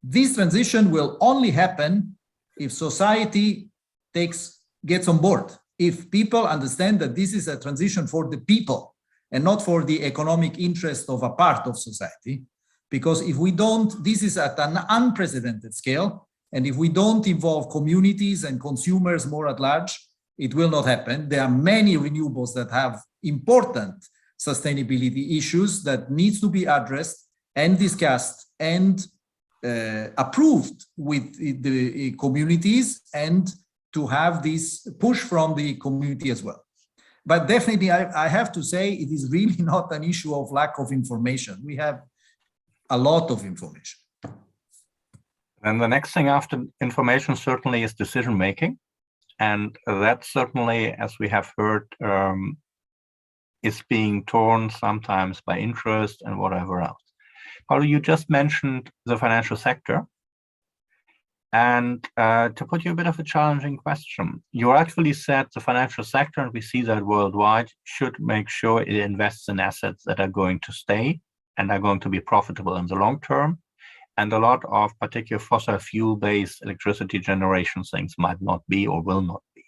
This transition will only happen if society gets on board, if people understand that this is a transition for the people and not for the economic interest of a part of society. Because if we don't, this is at an unprecedented scale, and if we don't involve communities and consumers more at large, it will not happen. There are many renewables that have important sustainability issues that needs to be addressed and discussed and approved with the communities, and to have this push from the community as well. But definitely, I have to say, it is really not an issue of lack of information. We have a lot of information. And the next thing after information certainly is decision making. And that certainly, as we have heard, is being torn sometimes by interest and whatever else. Paulo, you just mentioned the financial sector. And to put you a bit of a challenging question, you actually said the financial sector, and we see that worldwide, should make sure it invests in assets that are going to stay and are going to be profitable in the long term. And a lot of particular fossil fuel-based electricity generation things might not be or will not be.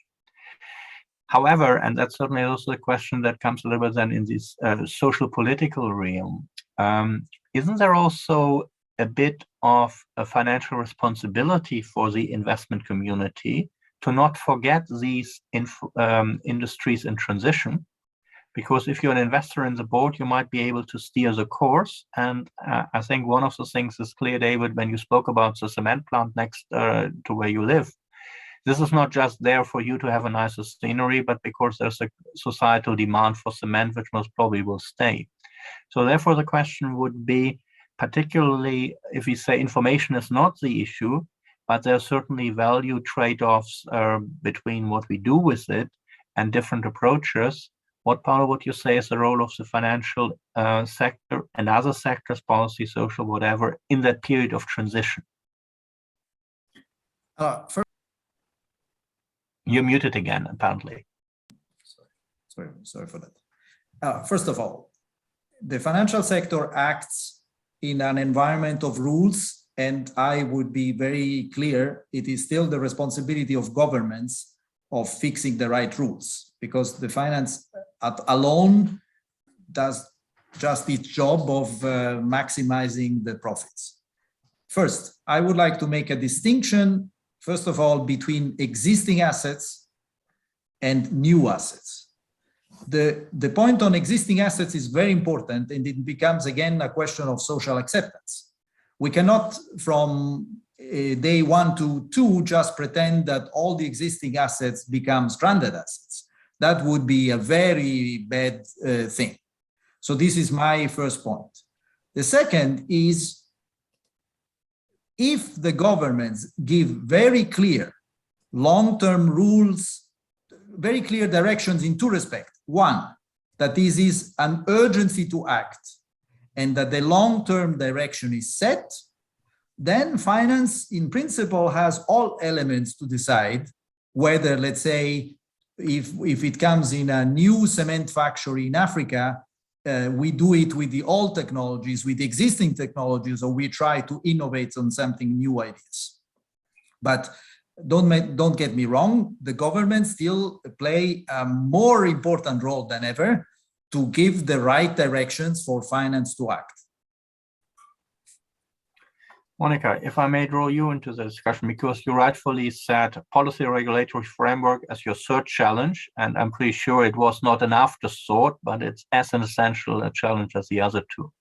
However, and that's certainly also a question that comes a little bit then in this social political realm, isn't there also a bit of a financial responsibility for the investment community to not forget these industries in transition? Because if you're an investor in the board, you might be able to steer the course. And I think one of the things is clear, David, when you spoke about the cement plant next to where you live. This is not just there for you to have a nicer scenery, but because there's a societal demand for cement, which most probably will stay. So therefore, the question would be, particularly if we say information is not the issue, but there are certainly value trade-offs between what we do with it and different approaches. What, Paulo, would you say is the role of the financial sector and other sectors, policy, social, whatever, in that period of transition? You're muted again, apparently. Sorry for that. First of all, the financial sector acts in an environment of rules, and I would be very clear, it is still the responsibility of governments of fixing the right rules, because the finance alone does just its job of maximizing the profits. First, I would like to make a distinction, first of all, between existing assets and new assets. The point on existing assets is very important, and it becomes again a question of social acceptance. We cannot from day 1 to 2 just pretend that all the existing assets become stranded assets. That would be a very bad thing. So this is my first point. The second is, if the governments give very clear long-term rules, very clear directions in two respects. One, that this is an urgency to act and that the long-term direction is set, then finance in principle has all elements to decide whether, let's say, if it comes in a new cement factory in Africa, we do it with the old technologies, with existing technologies, or we try to innovate on something new ideas. But don't get me wrong, the government still play a more important role than ever to give the right directions for finance to act. Monica, if I may draw you into the discussion, because you rightfully said policy regulatory framework as your third challenge, and I'm pretty sure it was not an afterthought, but it's as an essential a challenge as the other two.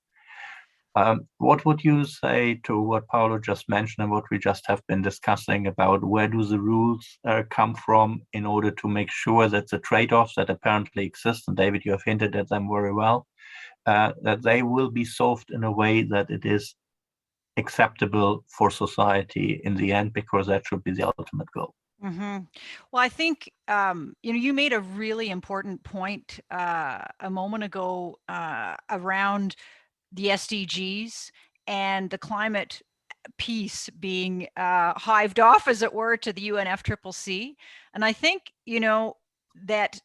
What would you say to what Paulo just mentioned and what we just have been discussing about where do the rules come from in order to make sure that the trade-offs that apparently exist, and David, you have hinted at them very well, that they will be solved in a way that it is acceptable for society in the end, because that should be the ultimate goal. Mm-hmm. Well, I think you made a really important point a moment ago around the SDGs and the climate piece being hived off, as it were, to the UNFCCC. And I think, that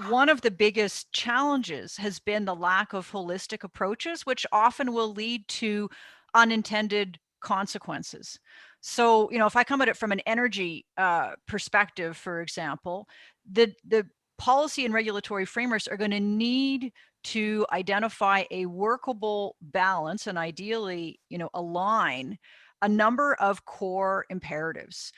one of the biggest challenges has been the lack of holistic approaches, which often will lead to unintended consequences. So, if I come at it from an energy perspective, for example, the policy and regulatory frameworks are going to need to identify a workable balance and ideally, align a number of core imperatives.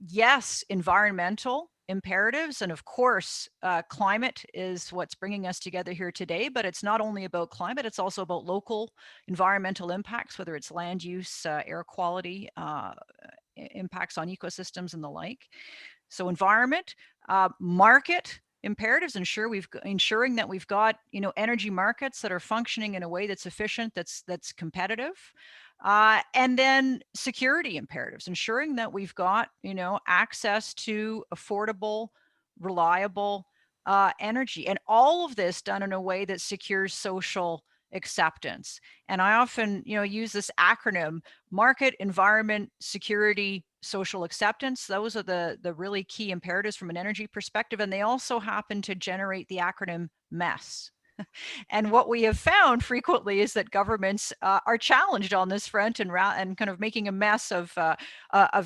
Yes, environmental imperatives, and of course, climate is what's bringing us together here today, but it's not only about climate, it's also about local environmental impacts, whether it's land use, air quality, impacts on ecosystems and the like. So environment, market imperatives, ensuring that we've got energy markets that are functioning in a way that's efficient, that's competitive, and then security imperatives, ensuring that we've got access to affordable, reliable energy, and all of this done in a way that secures social acceptance. And I often use this acronym: market, environment, security, social acceptance. Those are the really key imperatives from an energy perspective, and they also happen to generate the acronym MESS. And what we have found frequently is that governments are challenged on this front and kind of making a mess of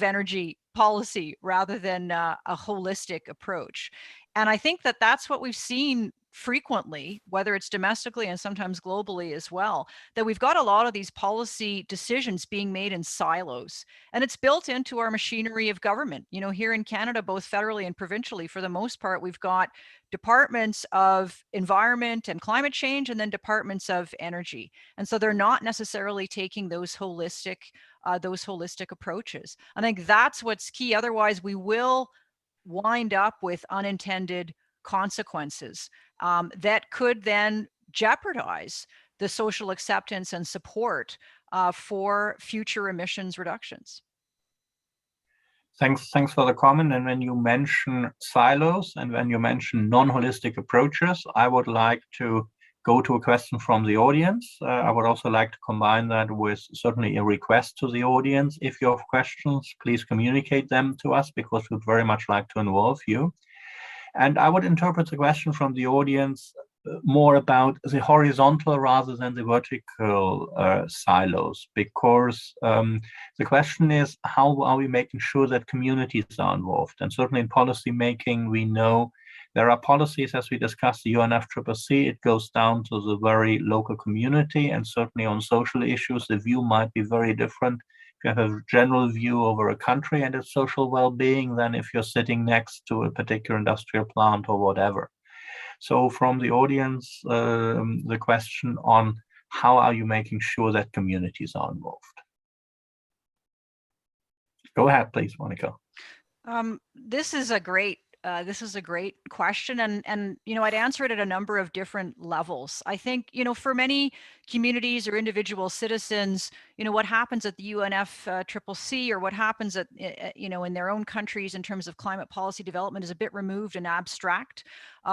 energy policy rather than a holistic approach. And I think that that's what we've seen frequently, whether it's domestically and sometimes globally as well, that we've got a lot of these policy decisions being made in silos. And it's built into our machinery of government. Here in Canada, both federally and provincially, for the most part, we've got departments of environment and climate change, and then departments of energy. And so they're not necessarily taking those holistic approaches. I think that's what's key. Otherwise, we will wind up with unintended consequences that could then jeopardize the social acceptance and support for future emissions reductions. Thanks for the comment. And when you mention silos and when you mention non-holistic approaches, I would like to go to a question from the audience. I would also like to combine that with certainly a request to the audience. If you have questions, please communicate them to us, because we'd very much like to involve you. And I would interpret the question from the audience more about the horizontal rather than the vertical silos, because the question is, how are we making sure that communities are involved? And certainly in policy making, we know there are policies, as we discussed, the UNFCCC, it goes down to the very local community, and certainly on social issues, the view might be very different. If you have a general view over a country and its social well-being than if you're sitting next to a particular industrial plant or whatever. So from the audience, the question on how are you making sure that communities are involved? Go ahead, please, Monica. This is a great question, and I'd answer it at a number of different levels. I think for many communities or individual citizens, what happens at the UNFCCC or what happens at in their own countries in terms of climate policy development is a bit removed and abstract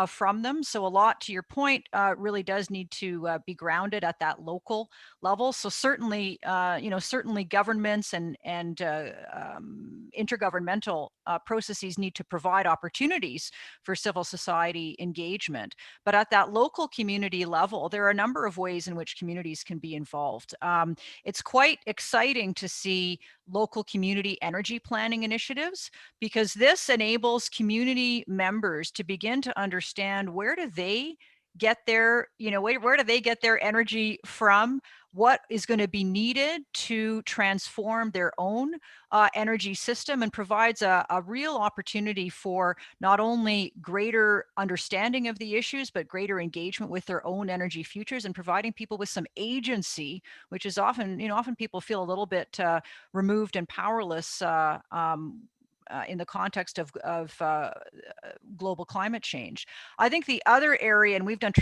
from them. So a lot, to your point, really does need to be grounded at that local level. So certainly governments and intergovernmental processes need to provide opportunities for civil society engagement. But at that local community level, there are a number of ways in which communities can be involved. It's quite exciting to see local community energy planning initiatives, because this enables community members to begin to understand where do they get their energy from, what is going to be needed to transform their own energy system, and provides a real opportunity for not only greater understanding of the issues, but greater engagement with their own energy futures, and providing people with some agency, which is often, often people feel a little bit removed and powerless in the context of global climate change. I think the other area, and we've done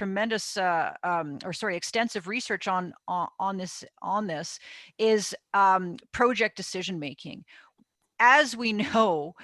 extensive research on this, is project decision making. As we know,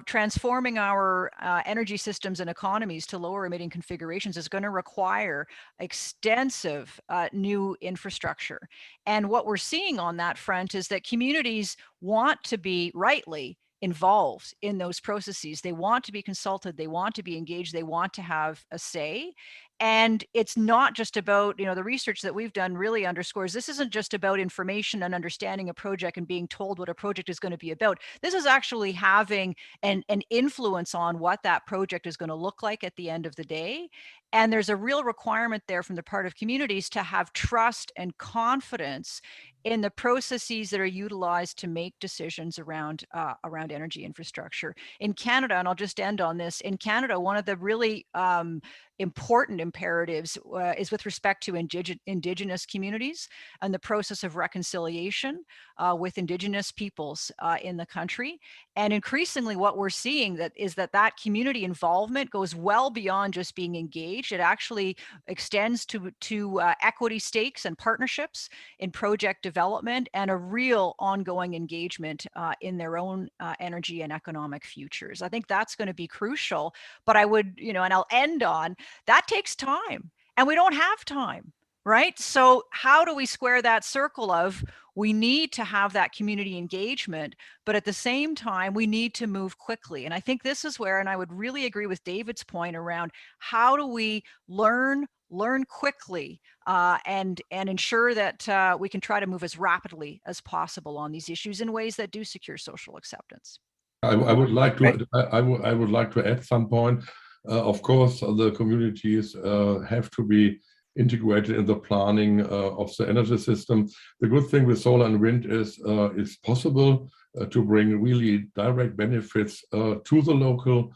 transforming our energy systems and economies to lower emitting configurations is going to require extensive new infrastructure. And what we're seeing on that front is that communities want to be rightly involved in those processes. They want to be consulted, they want to be engaged, they want to have a say. And it's not just about, the research that we've done really underscores this isn't just about information and understanding a project and being told what a project is going to be about. This is actually having an influence on what that project is going to look like at the end of the day. And there's a real requirement there from the part of communities to have trust and confidence in the processes that are utilized to make decisions around energy infrastructure. In Canada, and I'll just end on this, in Canada, one of the really important imperatives is with respect to Indigenous communities and the process of reconciliation with Indigenous peoples in the country. And increasingly what we're seeing is that community involvement goes well beyond just being engaged. It actually extends to equity stakes and partnerships in project development and a real ongoing engagement in their own energy and economic futures. I think that's going to be crucial, but I would, and I'll end on, that takes time and we don't have time, right? So how do we square that circle of we need to have that community engagement, but at the same time, we need to move quickly. And I think this is where, and I would really agree with David's point around how do we learn quickly and ensure that we can try to move as rapidly as possible on these issues in ways that do secure social acceptance. I would like to I would like to add some point. Of course, the communities have to be integrated in the planning of the energy system. The good thing with solar and wind is it's possible to bring really direct benefits to the local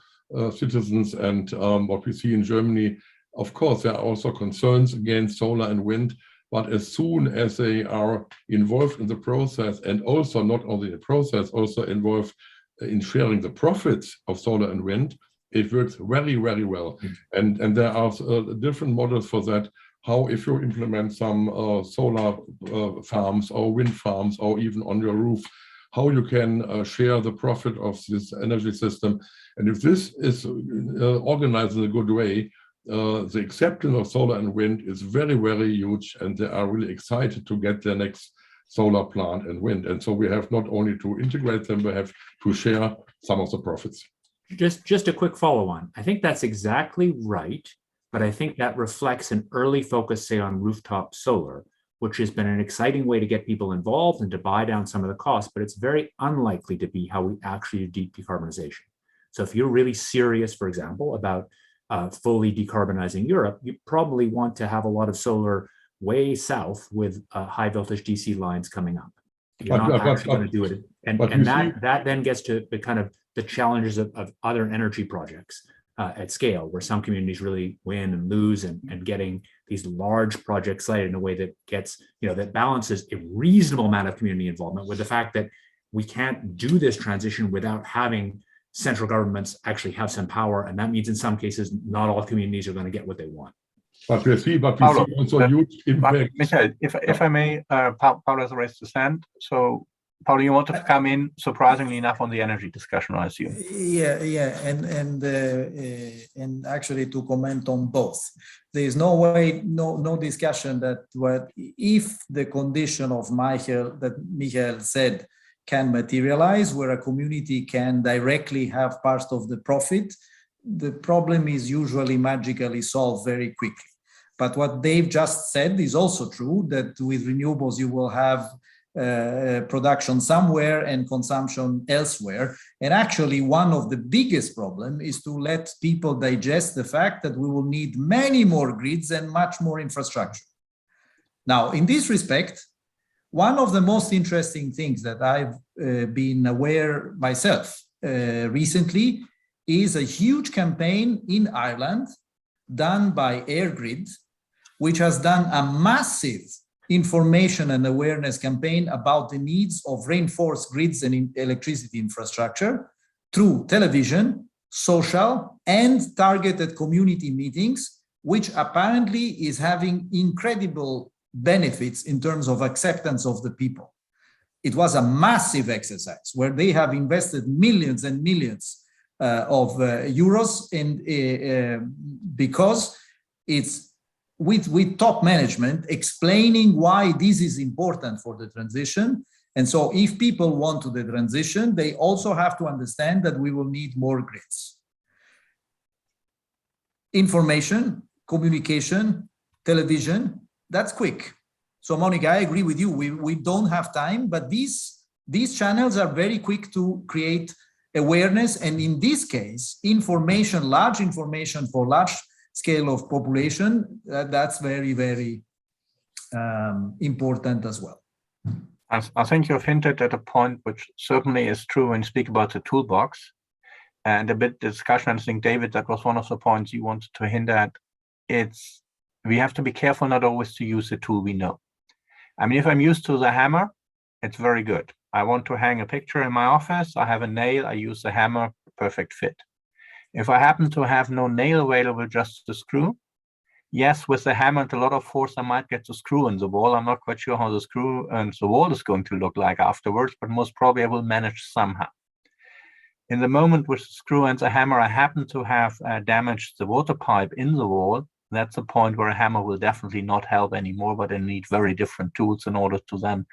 citizens. And what we see in Germany, of course, there are also concerns against solar and wind, but as soon as they are involved in the process, and also not only the process, also involved in sharing the profits of solar and wind, it works very, very well. And there are different models for that. How if you implement some solar farms or wind farms or even on your roof, how you can share the profit of this energy system. And if this is organized in a good way, the acceptance of solar and wind is very, very huge, and they are really excited to get their next solar plant and wind. And so we have not only to integrate them, we have to share some of the profits. Just a quick follow on. I think that's exactly right, but I think that reflects an early focus, say, on rooftop solar, which has been an exciting way to get people involved and to buy down some of the costs, but it's very unlikely to be how we actually do decarbonization. So if you're really serious, for example, about fully decarbonizing Europe, you probably want to have a lot of solar way south with high voltage DC lines coming up. You're not actually going to do it. And that then gets to the kind of the challenges of other energy projects at scale, where some communities really win and lose, and getting these large projects sited in a way that gets, that balances a reasonable amount of community involvement with the fact that we can't do this transition without having central governments actually have some power. And that means in some cases, not all communities are going to get what they want. But we see also huge impact. Michael, if I may, Paolo has raised his hand. So, Paolo, you want to come in, surprisingly enough, on the energy discussion, I assume. Yeah, and actually to comment on both. There is no way, no discussion that if the condition of Michael said can materialize, where a community can directly have part of the profit, the problem is usually magically solved very quickly. But what Dave just said is also true, that with renewables you will have production somewhere and consumption elsewhere. And actually one of the biggest problems is to let people digest the fact that we will need many more grids and much more infrastructure. Now, in this respect, one of the most interesting things that I've been aware myself recently is a huge campaign in Ireland done by EirGrid, which has done a massive information and awareness campaign about the needs of reinforced grids and electricity infrastructure through television, social, and targeted community meetings, which apparently is having incredible benefits in terms of acceptance of the people. It was a massive exercise where they have invested millions and millions of euros, and because it's with top management explaining why this is important for the transition. And so if people want to the transition, they also have to understand that we will need more grids. Information, communication, television, that's quick. So Monica, I agree with you. We don't have time, but these channels are very quick to create awareness. And in this case, information, large information for large scale of population, that's very, very important as well. I think you've hinted at a point which certainly is true when you speak about the toolbox and a bit discussion. I think, David, that was one of the points you wanted to hint at. We have to be careful not always to use the tool we know. I mean, if I'm used to the hammer, it's very good. I want to hang a picture in my office. I have a nail, I use the hammer, perfect fit. If I happen to have no nail available, just the screw, yes, with the hammer and a lot of force, I might get the screw in the wall. I'm not quite sure how the screw and the wall is going to look like afterwards, but most probably I will manage somehow. In the moment with the screw and the hammer, I happen to have damaged the water pipe in the wall. That's a point where a hammer will definitely not help anymore, but I need very different tools in order to then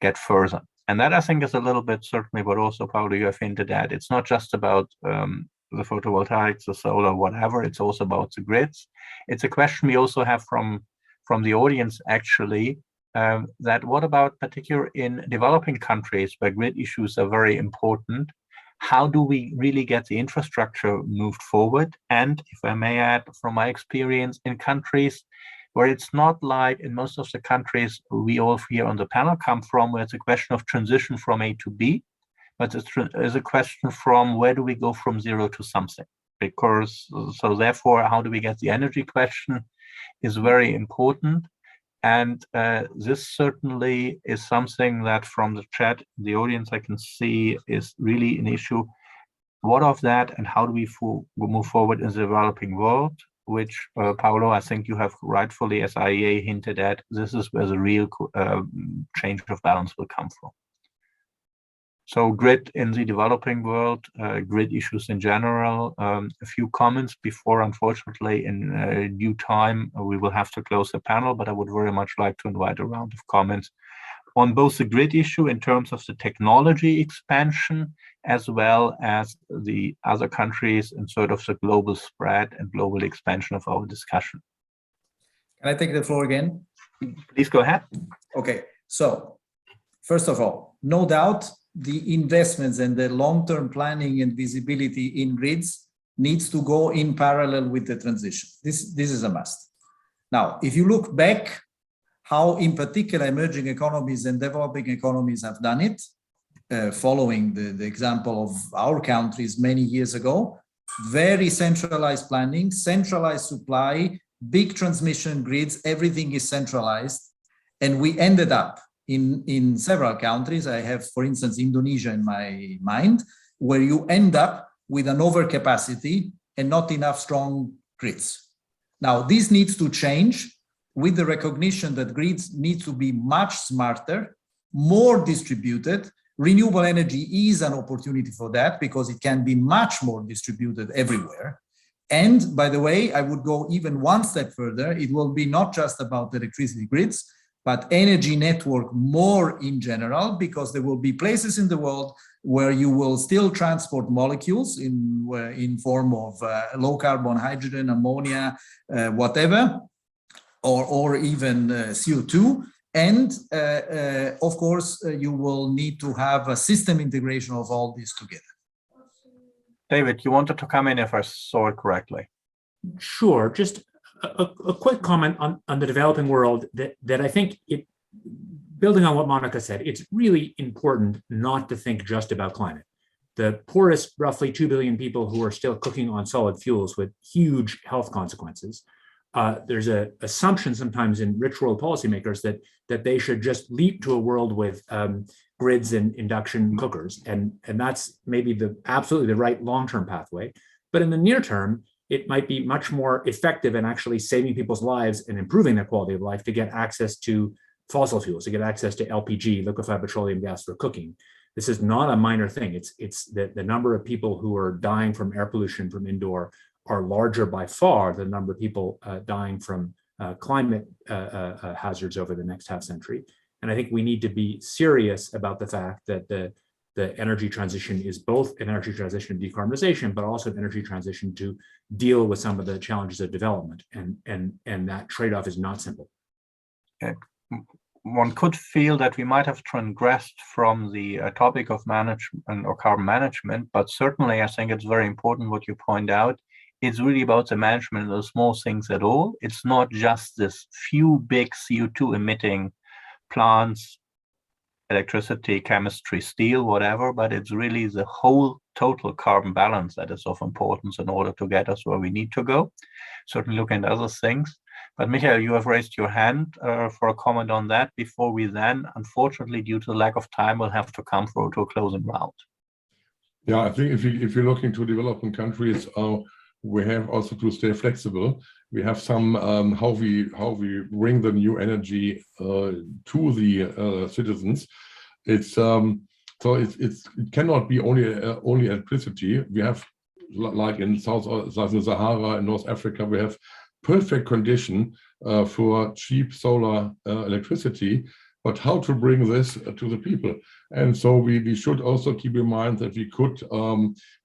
get further. And that, I think, is a little bit certainly what also, Paolo, you have hinted at. It's not just about the photovoltaics, the solar, whatever. It's also about the grids. It's a question we also have from the audience, actually, that what about particularly in developing countries where grid issues are very important? How do we really get the infrastructure moved forward? And if I may add, from my experience in countries where it's not like in most of the countries we all here on the panel come from, where it's a question of transition from A to B, but it's a question from where do we go from zero to something? Because, so therefore, how do we get the energy question is very important. And this certainly is something that from the chat, the audience I can see is really an issue. What of that and how do we move forward in the developing world, which Paolo, I think you have rightfully as IEA hinted at, this is where the real change of balance will come from. So grid in the developing world, grid issues in general, a few comments before, unfortunately, in due time, we will have to close the panel, but I would very much like to invite a round of comments on both the grid issue in terms of the technology expansion, as well as the other countries and sort of the global spread and global expansion of our discussion. Can I take the floor again? Please go ahead. Okay, so first of all, no doubt, the investments and the long-term planning and visibility in grids needs to go in parallel with the transition. This is a must. Now, if you look back how in particular emerging economies and developing economies have done it, following the example of our countries many years ago, very centralized planning, centralized supply, big transmission grids, everything is centralized. And we ended up in several countries, I have, for instance, Indonesia in my mind, where you end up with an overcapacity and not enough strong grids. Now, this needs to change with the recognition that grids need to be much smarter, more distributed. Renewable energy is an opportunity for that because it can be much more distributed everywhere. And by the way, I would go even one step further. It will be not just about electricity grids, but energy network more in general, because there will be places in the world where you will still transport molecules in form of low carbon hydrogen, ammonia, whatever, or even CO2. And of course, you will need to have a system integration of all this together. David, you wanted to come in if I saw it correctly. Sure, just a quick comment on the developing world that I think, building on what Monica said, it's really important not to think just about climate. The poorest, roughly 2 billion people who are still cooking on solid fuels with huge health consequences. There's an assumption sometimes in rich world policymakers that they should just leap to a world with grids and induction cookers. And that's maybe absolutely the right long-term pathway. But in the near term, it might be much more effective in actually saving people's lives and improving their quality of life to get access to fossil fuels, to get access to LPG, liquefied petroleum gas for cooking. This is not a minor thing. It's the number of people who are dying from air pollution from indoor are larger by far than the number of people dying from climate hazards over the next half century. And I think we need to be serious about the fact that the the energy transition is both an energy transition and decarbonization, but also an energy transition to deal with some of the challenges of development. And that trade-off is not simple. Okay. One could feel that we might have transgressed from the topic of management or carbon management, but certainly I think it's very important what you point out. It's really about the management of those small things at all. It's not just this few big CO2 emitting plants, electricity, chemistry, steel, whatever, but it's really the whole total carbon balance that is of importance in order to get us where we need to go. Certainly looking at other things. But Michael, you have raised your hand for a comment on that before we then, unfortunately, due to the lack of time, will have to come through to a closing round. Yeah, I think if you're looking to developing countries, we have also to stay flexible. We have some how we bring the new energy to the citizens. It's so it cannot be only electricity. We have, like in Southern Sahara and North Africa, we have perfect condition for cheap solar electricity, but how to bring this to the people? And so we should also keep in mind that we could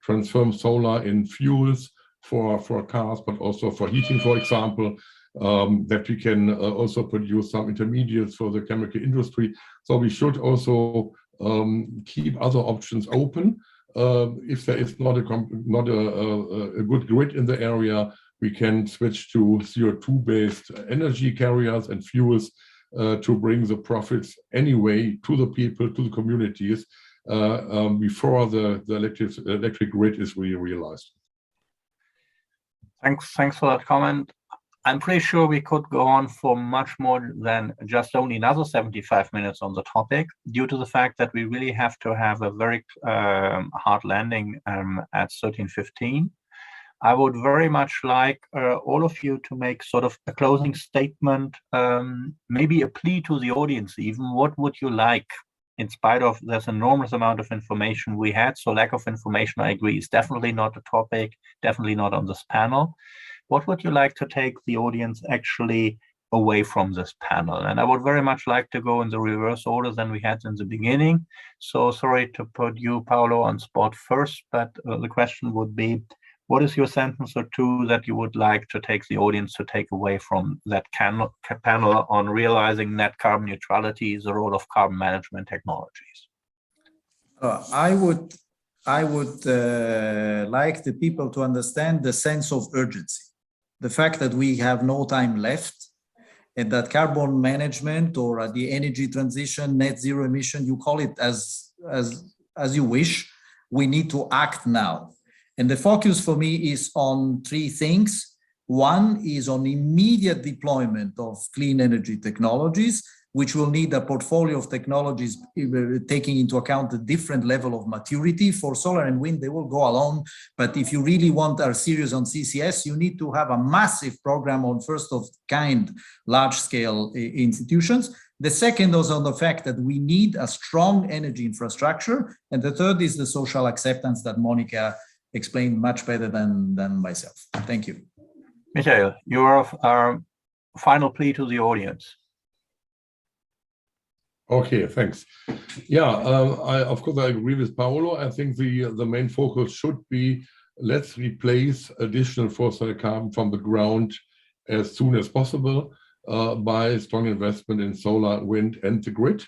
transform solar in fuels for cars, but also for heating, for example, that we can also produce some intermediates for the chemical industry. So we should also keep other options open. If there is not a good grid in the area, we can switch to CO2-based energy carriers and fuels to bring the profits anyway to the people, to the communities, before the electric grid is really realized. Thanks for that comment. I'm pretty sure we could go on for much more than just only another 75 minutes on the topic, due to the fact that we really have to have a very hard landing at 13:15. I would very much like all of you to make sort of a closing statement, maybe a plea to the audience even. What would you like, in spite of this enormous amount of information we had? So lack of information, I agree, is definitely not a topic, definitely not on this panel. What would you like to take the audience actually away from this panel? And I would very much like to go in the reverse order than we had in the beginning. So sorry to put you, Paolo, on spot first, but the question would be, what is your sentence or two that you would like to take the audience to take away from that panel on realizing net carbon neutrality, the role of carbon management technologies? I would like the people to understand the sense of urgency, the fact that we have no time left, and that carbon management or the energy transition, net zero emission, you call it as you wish, we need to act now. And the focus for me is on three things. One is on immediate deployment of clean energy technologies, which will need a portfolio of technologies taking into account the different level of maturity. For solar and wind, they will go alone. But if you really are serious on CCS, you need to have a massive program on first of kind, large scale institutions. The second is on the fact that we need a strong energy infrastructure. And the third is the social acceptance that Monica explained much better than myself. Thank you. Michael, your final plea to the audience. Okay, thanks. Yeah, of course I agree with Paolo. I think the main focus should be, let's replace additional fossil carbon from the ground as soon as possible by strong investment in solar, wind, and the grid.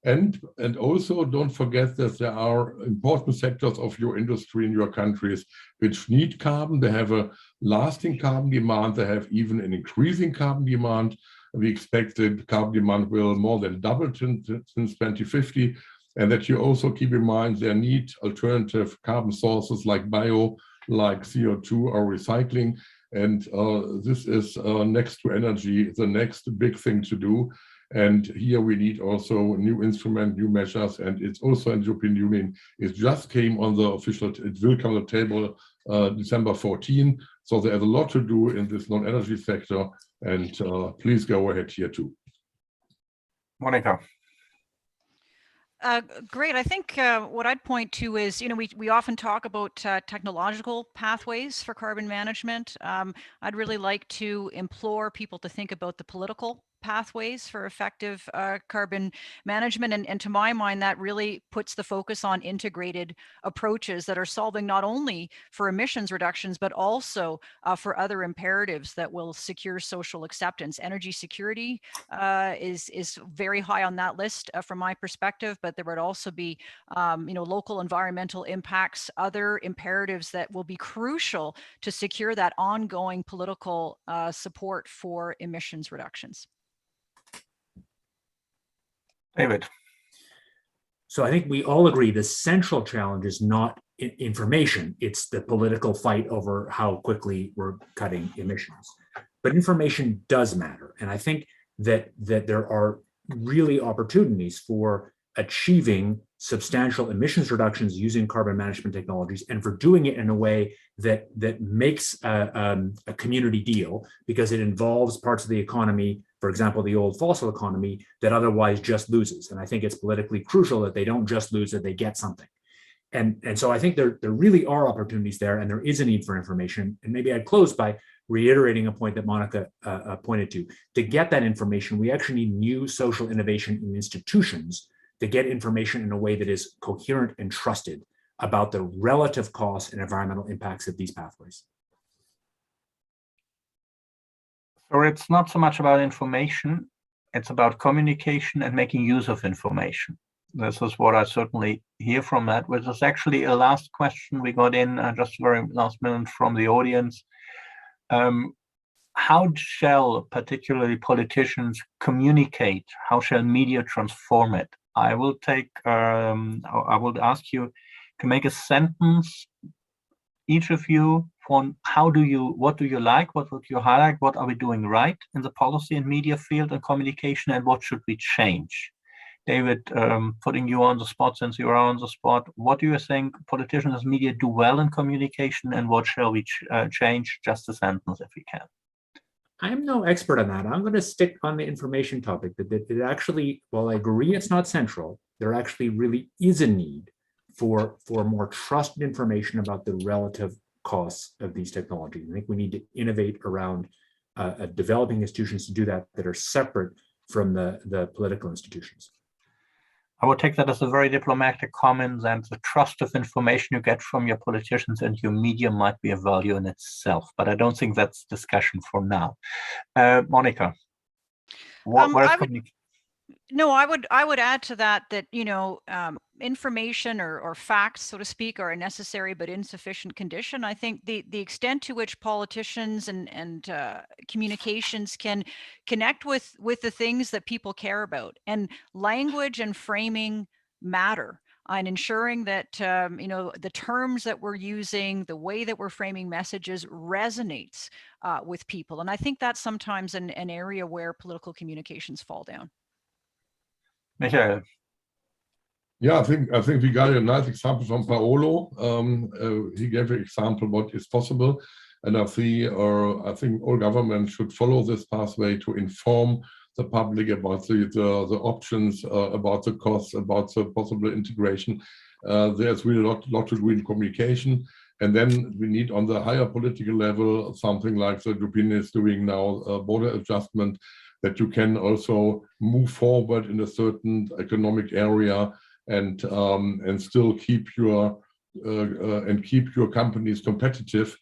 And also don't forget that there are important sectors of your industry in your countries which need carbon. They have a lasting carbon demand. They have even an increasing carbon demand. We expect that carbon demand will more than double since 2050. And that you also keep in mind there need alternative carbon sources like bio, like CO2 or recycling. And this is next to energy, the next big thing to do. And here we need also new instrument, new measures, and it's also in the European Union. It just came on the official, it will come on the table December 14. So there's a lot to do in this non-energy sector, and please go ahead here too. Monica. Great. I think what I'd point to is, we often talk about technological pathways for carbon management. I'd really like to implore people to think about the political pathways for effective carbon management. And to my mind, that really puts the focus on integrated approaches that are solving not only for emissions reductions, but also for other imperatives that will secure social acceptance. Energy security is very high on that list from my perspective, but there would also be local environmental impacts, other imperatives that will be crucial to secure that ongoing political support for emissions reductions. David. So I think we all agree the central challenge is not information, it's the political fight over how quickly we're cutting emissions. But information does matter. And I think that there are really opportunities for achieving substantial emissions reductions using carbon management technologies, and for doing it in a way that makes a community deal, because it involves parts of the economy, for example, the old fossil economy, that otherwise just loses. And I think it's politically crucial that they don't just lose, that they get something. And so I think there really are opportunities there, and there is a need for information. And maybe I'd close by reiterating a point that Monica pointed to. To get that information, we actually need new social innovation in institutions to get information in a way that is coherent and trusted about the relative costs and environmental impacts of these pathways. So it's not so much about information, it's about communication and making use of information. This is what I certainly hear from that, which is actually a last question we got in just very last minute from the audience. How shall particularly politicians communicate? How shall media transform it? I will ask you to make a sentence, each of you, on what do you like, what would you highlight, what are we doing right in the policy and media field and communication, and what should we change? David, putting you on the spot since you are on the spot, what do you think politicians and media do well in communication, and what shall we change? Just a sentence if we can. I'm no expert on that. I'm going to stick on the information topic. That it actually, while I agree it's not central, there actually really is a need for more trusted information about the relative costs of these technologies. I think we need to innovate around developing institutions to do that are separate from the political institutions. I would take that as a very diplomatic comment, and the trust of information you get from your politicians and your media might be a value in itself, but I don't think that's discussion for now. Monica, I would add to that information or facts, so to speak, are a necessary but insufficient condition. I think the extent to which politicians and communications can connect with the things that people care about, and language and framing matter, and ensuring that the terms that we're using, the way that we're framing messages resonates with people. And I think that's sometimes an area where political communications fall down. Michael. Yeah, I think we got a nice example from Paolo. He gave an example what is possible, and I think all governments should follow this pathway to inform the public about the options, about the costs, about the possible integration. There's really a lot to do in communication, and then we need on the higher political level something like the European is doing now, border adjustment, that you can also move forward in a certain economic area and still keep your companies competitive,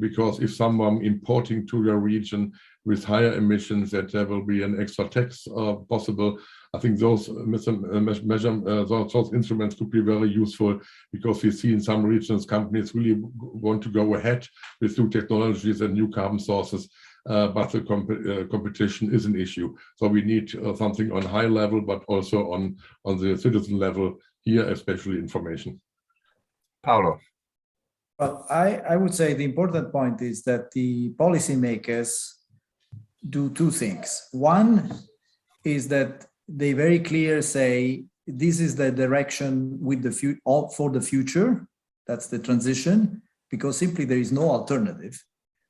because if someone importing to your region with higher emissions, that there will be an extra tax possible. I think those instruments could be very useful, because we see in some regions companies really want to go ahead with new technologies and new carbon sources, but the competition is an issue. So we need something on high level, but also on the citizen level here, especially information. Paolo. Well, I would say the important point is that the policymakers do two things. One is that they very clearly say, this is the direction with for the future. That's the transition, because simply there is no alternative.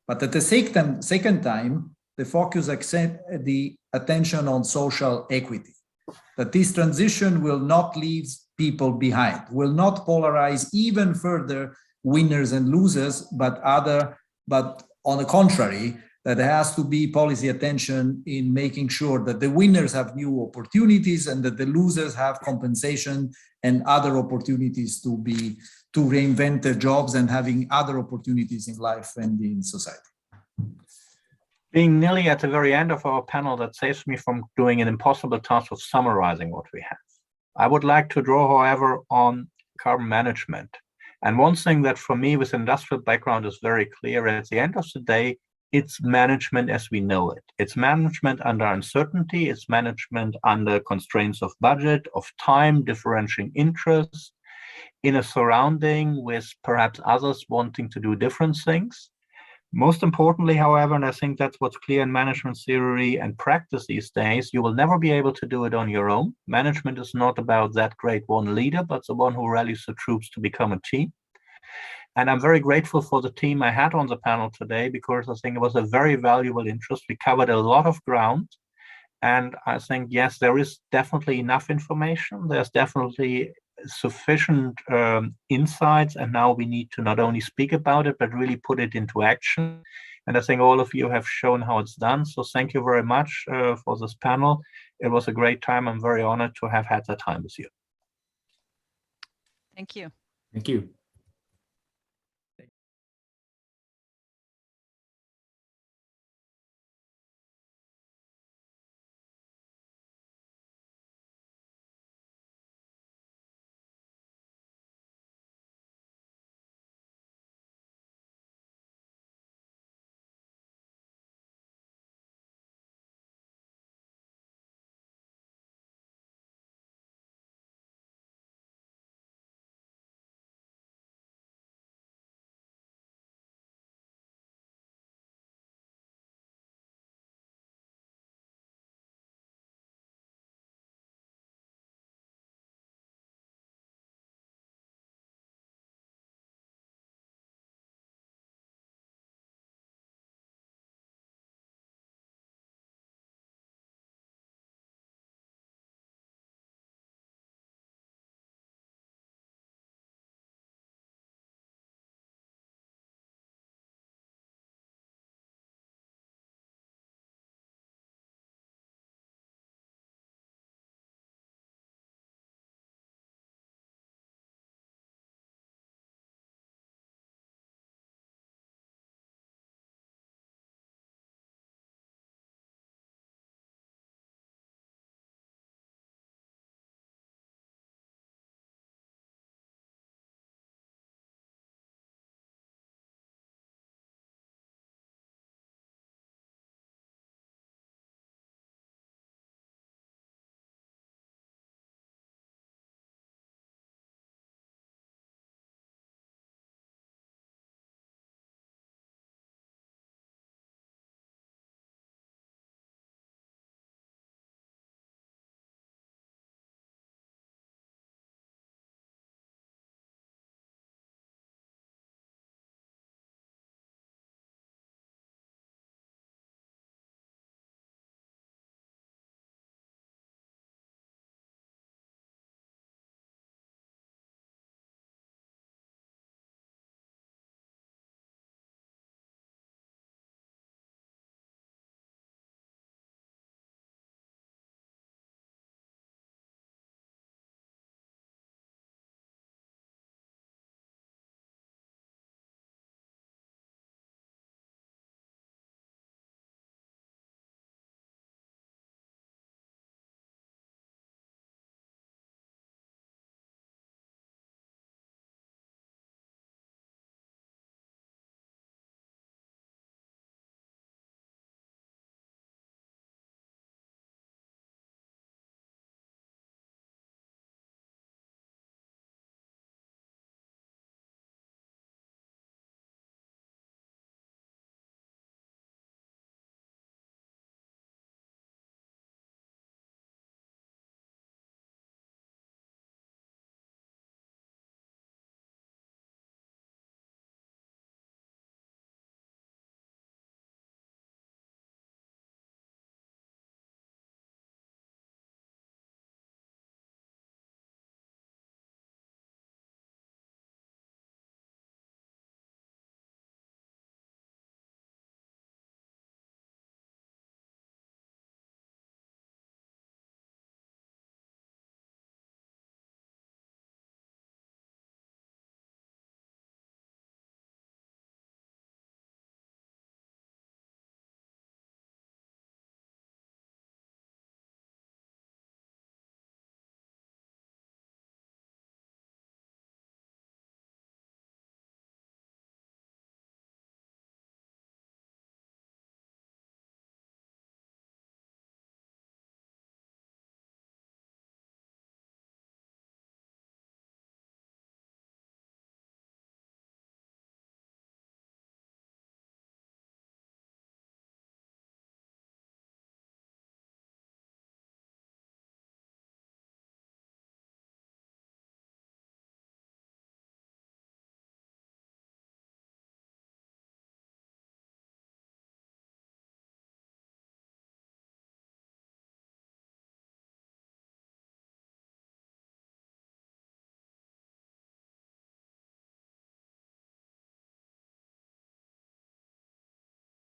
But at the second time, the focus accept the attention on social equity, that this transition will not leave people behind, will not polarize even further winners and losers, but on the contrary, that there has to be policy attention in making sure that the winners have new opportunities and that the losers have compensation and other opportunities to reinvent their jobs and having other opportunities in life and in society. Being nearly at the very end of our panel, that saves me from doing an impossible task of summarizing what we have. I would like to draw, however, on carbon management. And one thing that for me with industrial background is very clear, at the end of the day, it's management as we know it. It's management under uncertainty, it's management under constraints of budget, of time, differentiating interests, in a surrounding with perhaps others wanting to do different things. Most importantly, however, and I think that's what's clear in management theory and practice these days, you will never be able to do it on your own. Management is not about that great one leader, but the one who rallies the troops to become a team. And I'm very grateful for the team I had on the panel today, because I think it was a very valuable interest. We covered a lot of ground. And I think, yes, there is definitely enough information. There's definitely sufficient insights. And now we need to not only speak about it, but really put it into action. And I think all of you have shown how it's done. So thank you very much for this panel. It was a great time. I'm very honored to have had that time with you. Thank you. Thank you.